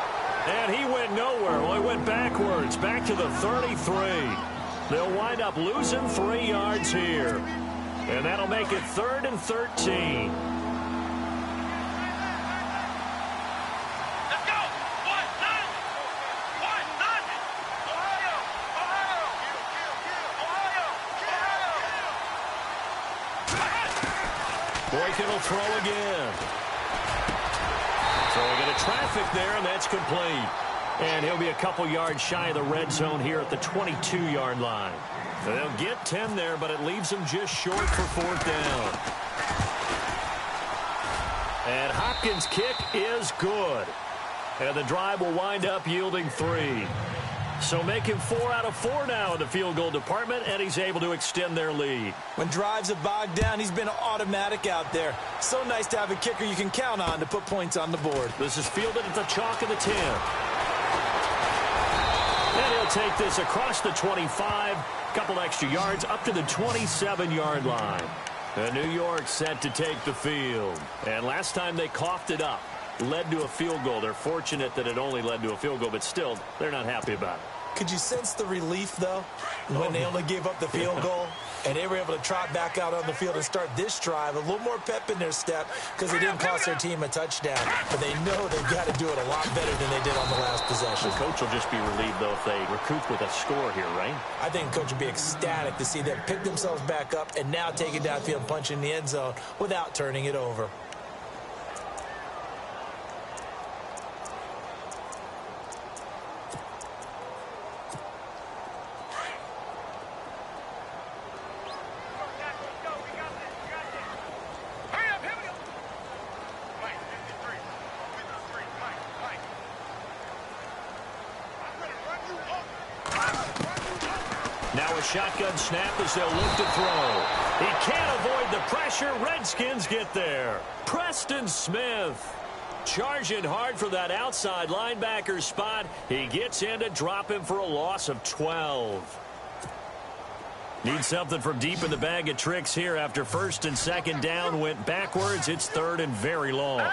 And he went nowhere. Well, he went backwards, back to the 33. They'll wind up losing 3 yards here. And that'll make it 3rd and 13. Let's go! 1-0! 1-0! Ohio! Ohio! Ohio! Boykin will throw again. Throwing into traffic there, and that's complete. And he'll be a couple yards shy of the red zone here at the 22-yard line. They'll get 10 there, but it leaves them just short for 4th down. And Hopkins' kick is good. And the drive will wind up yielding 3. So making 4 out of 4 now in the field goal department, and he's able to extend their lead. When drives have bogged down, he's been automatic out there. So nice to have a kicker you can count on to put points on the board. This is fielded at the chalk of the 10. And he'll take this across the 25, couple extra yards up to the 27-yard line. And New York set to take the field. And last time they coughed it up, led to a field goal. They're fortunate that it only led to a field goal, but still, they're not happy about it. Could you sense the relief, though, when they only gave up the field goal? And they were able to trot back out on the field and start this drive. A little more pep in their step because they didn't cost their team a touchdown. But they know they've got to do it a lot better than they did on the last possession. The coach will just be relieved, though, if they recoup with a score here, right? I think the coach will be ecstatic to see them pick themselves back up and now take it downfield and punch in the end zone without turning it over. Now a shotgun snap as they'll look to throw. He can't avoid the pressure. Redskins get there. Preston Smith charging hard for that outside linebacker spot. He gets in to drop him for a loss of 12. Need something from deep in the bag of tricks here after first and second down went backwards. It's third and very long.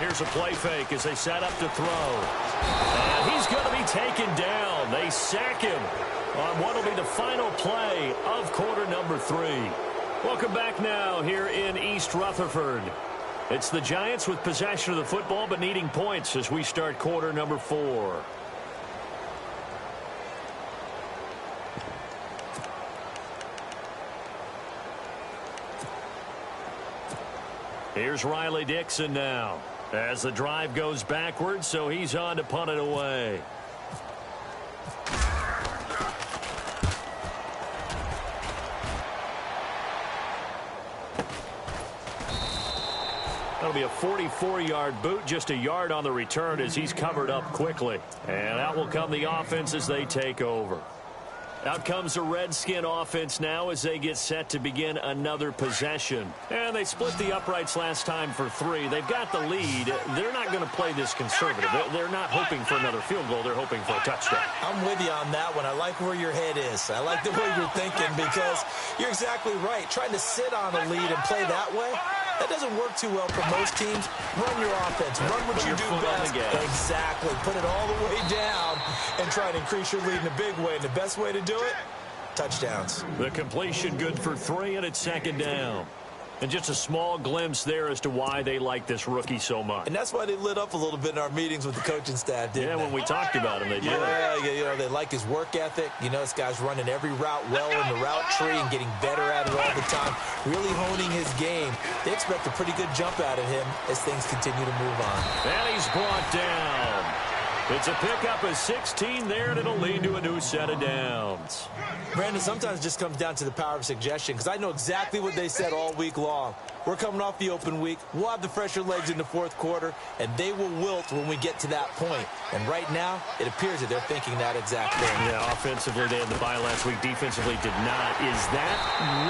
Here's a play fake as they set up to throw. And he's going to be taken down. They sack him on what will be the final play of quarter number 3. Welcome back now here in East Rutherford. It's the Giants with possession of the football but needing points as we start quarter number 4. Here's Riley Dixon now as the drive goes backwards, so he's on to punt it away. That'll be a 44-yard boot, just a yard on the return as he's covered up quickly. And out will come the offense as they take over. Out comes the Redskin offense now as they get set to begin another possession. And they split the uprights last time for 3. They've got the lead. They're not going to play this conservative. They're not hoping for another field goal. They're hoping for a touchdown. I'm with you on that one. I like where your head is. I like the way you're thinking because you're exactly right. Trying to sit on a lead and play that way, that doesn't work too well for most teams. Run your offense. Run what you do best. Exactly. Put it all the way down and try to increase your lead in a big way. And the best way to do it, touchdowns. The completion good for 3, and it's second down. And just a small glimpse there as to why they like this rookie so much. And that's why they lit up a little bit in our meetings with the coaching staff, didn't they? When we talked about him, they did. Yeah, they like his work ethic. You know, this guy's running every route well in the route tree and getting better at it all the time, really honing his game. They expect a pretty good jump out of him as things continue to move on. And he's brought down. It's a pickup of 16 there, and it'll lead to a new set of downs. Brandon, sometimes it just comes down to the power of suggestion because I know exactly what they said all week long. We're coming off the open week. We'll have the fresher legs in the fourth quarter, and they will wilt when we get to that point. And right now, it appears that they're thinking that exact thing. Yeah, offensively, they had the bye last week. Defensively, did not. Is that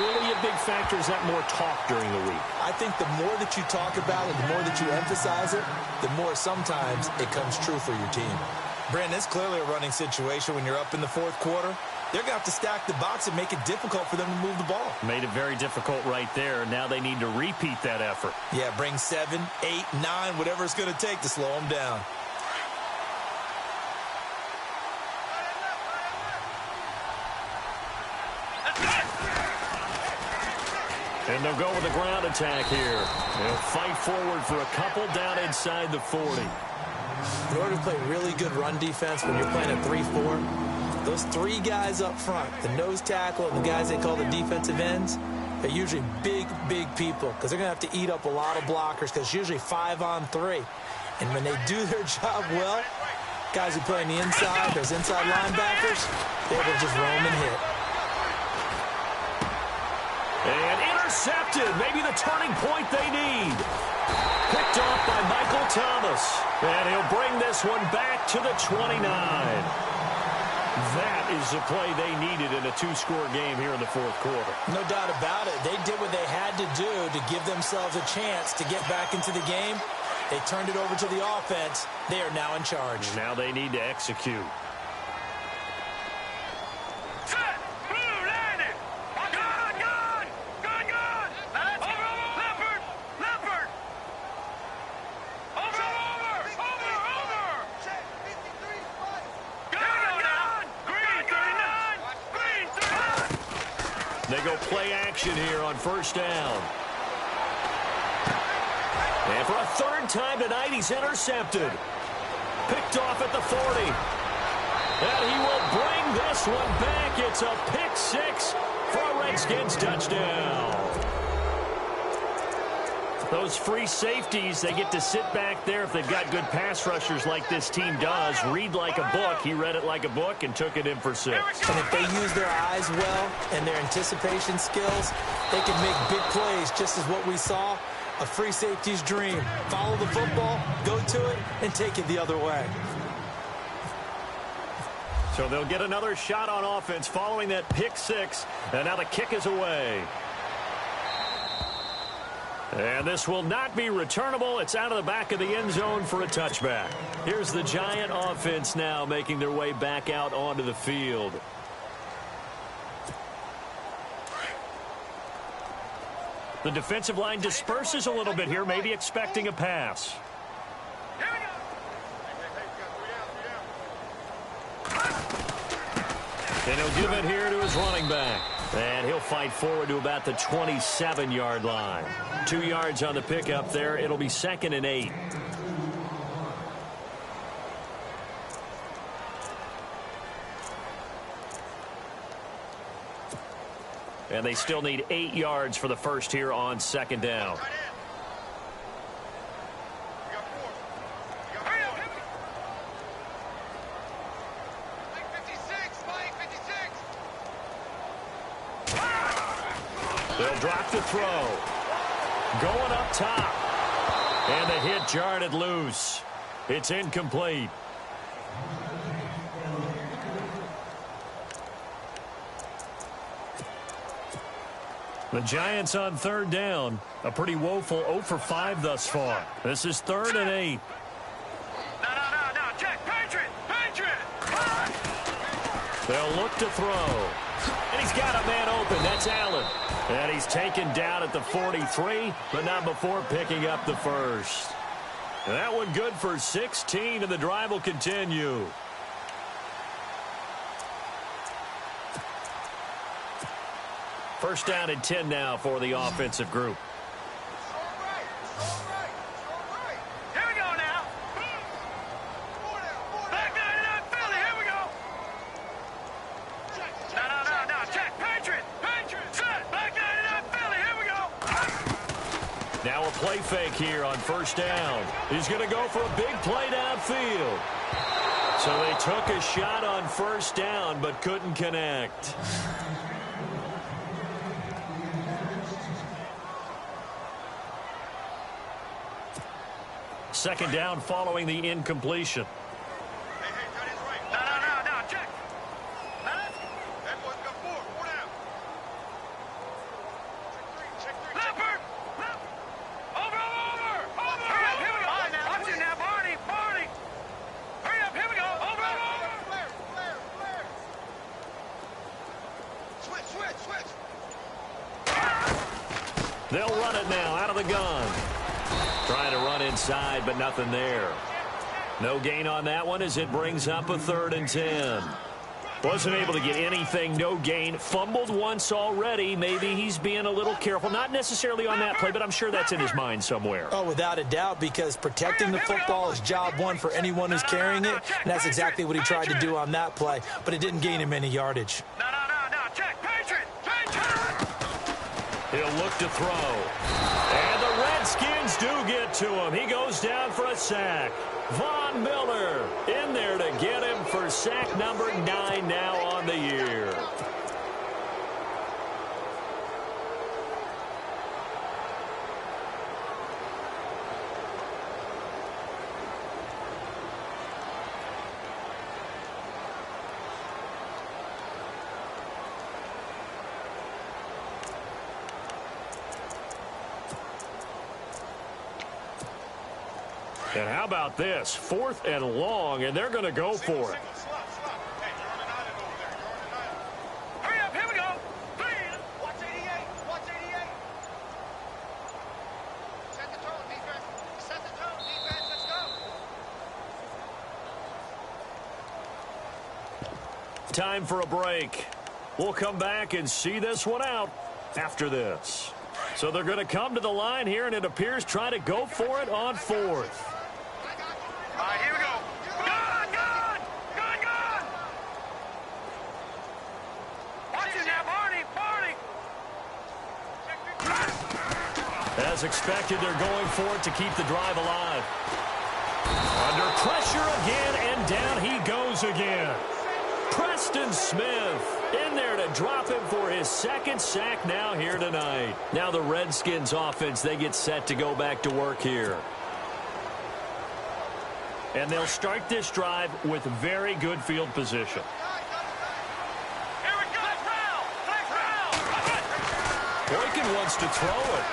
really a big factor? Is that more talk during the week? I think the more that you talk about it, the more that you emphasize it, the more sometimes it comes true for your team. Brandon, it's clearly a running situation when you're up in the fourth quarter. They're going to have to stack the box and make it difficult for them to move the ball. Made it very difficult right there. Now they need to repeat that effort. Yeah, bring 7, 8, 9, whatever it's going to take to slow them down. And they'll go with a ground attack here. They'll fight forward for a couple down inside the 40. In order to play really good run defense when you're playing a 3-4, those 3 guys up front, the nose tackle and the guys they call the defensive ends, they're usually big, big people because they're going to have to eat up a lot of blockers because it's usually 5 on 3. And when they do their job well, guys who play on the inside, those inside linebackers, they're able to just roam and hit. And intercepted. Maybe the turning point they need. Picked off by Michael Thomas. And he'll bring this one back to the 29. That is the play they needed in a 2-score game here in the fourth quarter. No doubt about it. They did what they had to do to give themselves a chance to get back into the game. They turned it over to the offense. They are now in charge. And now they need to execute. They go play action here on first down. And for a third time tonight, he's intercepted. Picked off at the 40. And he will bring this one back. It's a pick six for a Redskins touchdown. Those free safeties, they get to sit back there if they've got good pass rushers like this team does. Read like a book. He read it like a book and took it in for 6. And if they use their eyes well and their anticipation skills, they can make big plays, just as what we saw. A free safety's dream. Follow the football, go to it, and take it the other way. So they'll get another shot on offense following that pick six. And now the kick is away. And this will not be returnable. It's out of the back of the end zone for a touchback. Here's the Giant offense now making their way back out onto the field. The defensive line disperses a little bit here, maybe expecting a pass. And he'll give it here to his running back. And he'll fight forward to about the 27-yard line. 2 yards on the pickup there. It'll be 2nd and 8. And they still need 8 yards for the first here on 2nd down. They'll drop the throw. Going up top. And the hit jarred loose. It's incomplete. The Giants on 3rd down. A pretty woeful 0 for 5 thus far. This is 3rd and 8. No. Check. Patriot. They'll look to throw. And he's got a man open. That's Allen. And he's taken down at the 43, but not before picking up the first. That one good for 16, and the drive will continue. First down and 10 now for the offensive group. Here we go now. Back 99 Philly. Here we go. No. Check. Patriot. Set. Back 99 Philly. Here we go. Now a play fake here on first down. He's going to go for a big play downfield. So they took a shot on first down but couldn't connect. Second down following the incompletion. No. Check. That boy's got 4 down. Check 3. Leopard. Over. Hurry up, here we go. Watch it now, Barney. Hurry up, here we go. Over. Flare. Switch. They'll run it now out of the gun. Trying to run inside, but nothing there. No gain on that one as it brings up a 3rd and 10. Wasn't able to get anything, no gain. Fumbled once already. Maybe he's being a little careful. Not necessarily on that play, but I'm sure that's in his mind somewhere. Oh, without a doubt, because protecting the football is job one for anyone who's carrying it. And that's exactly what he tried to do on that play, but it didn't gain him any yardage. No. Check. Patriot. He'll look to throw. And the Redskins do get to him. He goes down for a sack. Von Miller in there to get him for sack number 9 now on the year. And how about this? 4th and long, and they're going to go for it. Hurry up, here we go. Watch 88. Set the tone, defense. Let's go. Time for a break. We'll come back and see this one out after this. So they're going to come to the line here, and it appears try to go for it on fourth. All right, here we go. Gun, gun! Gun, gun! Watch it now, Barney! Barney! As expected, they're going for it to keep the drive alive. Under pressure again, and down he goes again. Preston Smith in there to drop him for his second sack now here tonight. Now the Redskins offense, they get set to go back to work here. And they'll start this drive with very good field position. Here we go! Flex round! Boykin wants to throw it.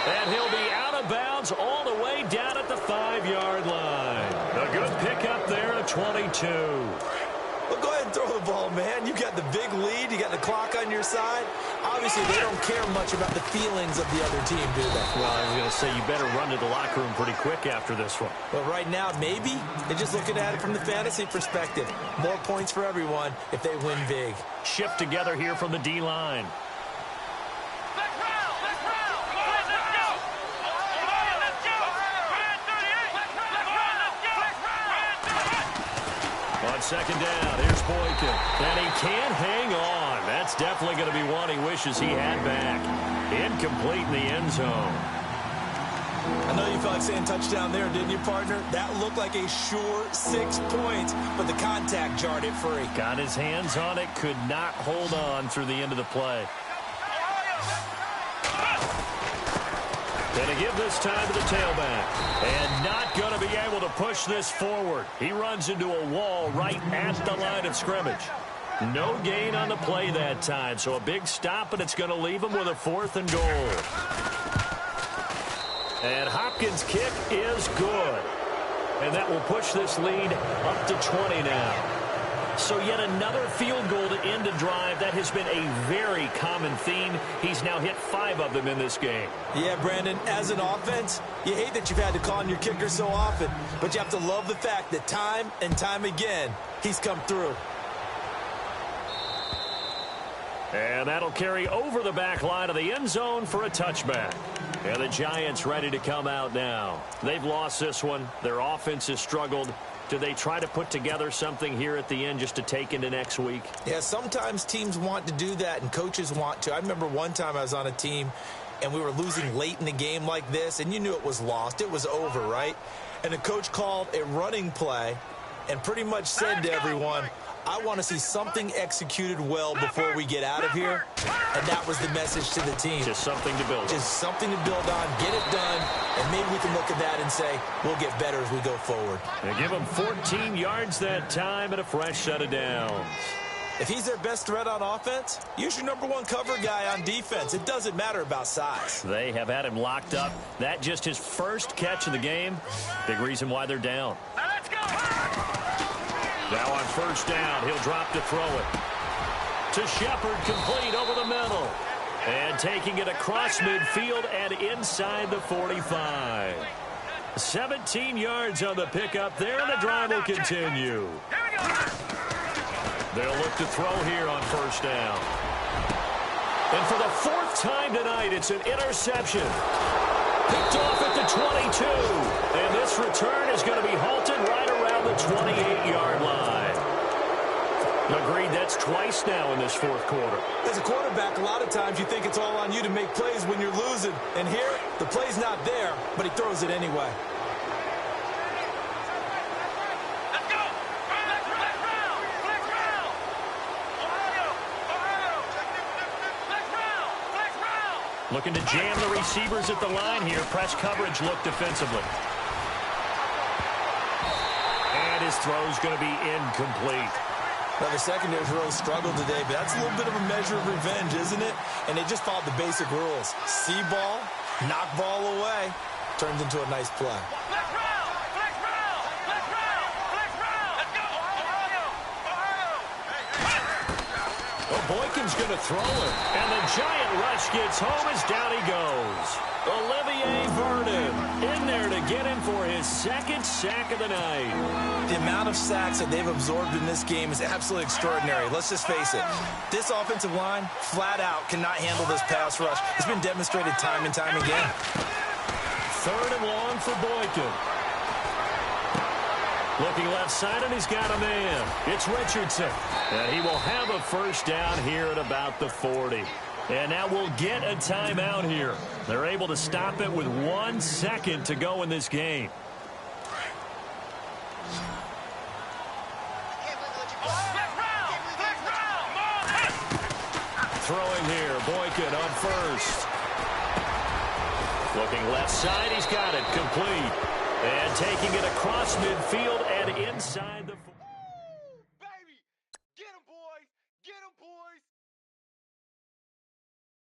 And he'll be out of bounds all the way down at the 5-yard line. A good pickup there at 22. Well, go ahead and throw the ball, man. You got the big lead. You got the clock on your side. Obviously, they don't care much about the feelings of the other team, do they? Well, I was going to say, you better run to the locker room pretty quick after this one. But right now, maybe they're just looking at it from the fantasy perspective. More points for everyone if they win big. Shift together here from the D-line. Flex round! Flex round! Come on, let's go! Come on, let's go! Red 38! Flex round! Let's go! Flex round! On second down, here's Boykin. And he can't hang on. That's definitely going to be one he wishes he had back. Incomplete in the end zone. I know you felt like saying touchdown there, didn't you, partner? That looked like a sure 6 points, but the contact jarred it free. Got his hands on it, could not hold on through the end of the play. Going to give this time to the tailback. And not going to be able to push this forward. He runs into a wall right at the line of scrimmage. No gain on the play that time, so a big stop, and it's going to leave him with a 4th and goal. And Hopkins' kick is good. And that will push this lead up to 20 now. So yet another field goal to end a drive. That has been a very common theme. He's now hit 5 of them in this game. Yeah, Brandon, as an offense, you hate that you've had to call on your kicker so often, but you have to love the fact that time and time again, he's come through. And that'll carry over the back line of the end zone for a touchback. And the Giants ready to come out now. They've lost this one. Their offense has struggled. Do they try to put together something here at the end just to take into next week? Yeah, sometimes teams want to do that and coaches want to. I remember one time I was on a team and we were losing late in the game like this, and you knew it was lost. It was over, right? And the coach called a running play and pretty much said to everyone, I want to see something executed well before we get out of here. And that was the message to the team. Just something to build on. Just something to build on, get it done, and maybe we can look at that and say, we'll get better as we go forward. They give him 14 yards that time and a fresh set of downs. If he's their best threat on offense, use your #1 cover guy on defense. It doesn't matter about size. They have had him locked up. That just his first catch of the game. Big reason why they're down. Now let's go! Now on first down, he'll drop to throw it. To Shepard, complete over the middle. And taking it across midfield and inside the 45. 17 yards on the pickup there, and the drive will continue. Here we go! They'll look to throw here on first down. And for the 4th time tonight, it's an interception. Picked off at the 22. And this return is going to be halted right around the 28-yard line. Agreed, that's twice now in this 4th quarter. As a quarterback, a lot of times you think it's all on you to make plays when you're losing. And here, the play's not there, but he throws it anyway. Let's go! Flex round! Flex round! Ohio! Ohio! Flex round! Flex round! Looking to jam the receivers at the line here. Press coverage look defensively. And his throw's going to be incomplete. Well, the secondary's really struggled today, but that's a little bit of a measure of revenge, isn't it? And they just followed the basic rules. See ball, knock ball away, turns into a nice play. Flex round! Flex round! Flex round! Flex round! Let's go! Ohio! Ohio! Well, Boykin's going to throw it. And the giant rush gets home as down he goes. Olivier Vernon in there to get him for his second sack of the night. The amount of sacks that they've absorbed in this game is absolutely extraordinary. Let's just face it. This offensive line, flat out, cannot handle this pass rush. It's been demonstrated time and time again. 3rd and long for Boykin. Looking left side, and he's got a man. It's Richardson. And he will have a first down here at about the 40. And now we'll get a timeout here. They're able to stop it with 1 second to go in this game. Throwing here, Boykin on first. Looking left side, he's got it complete. And taking it across midfield and inside.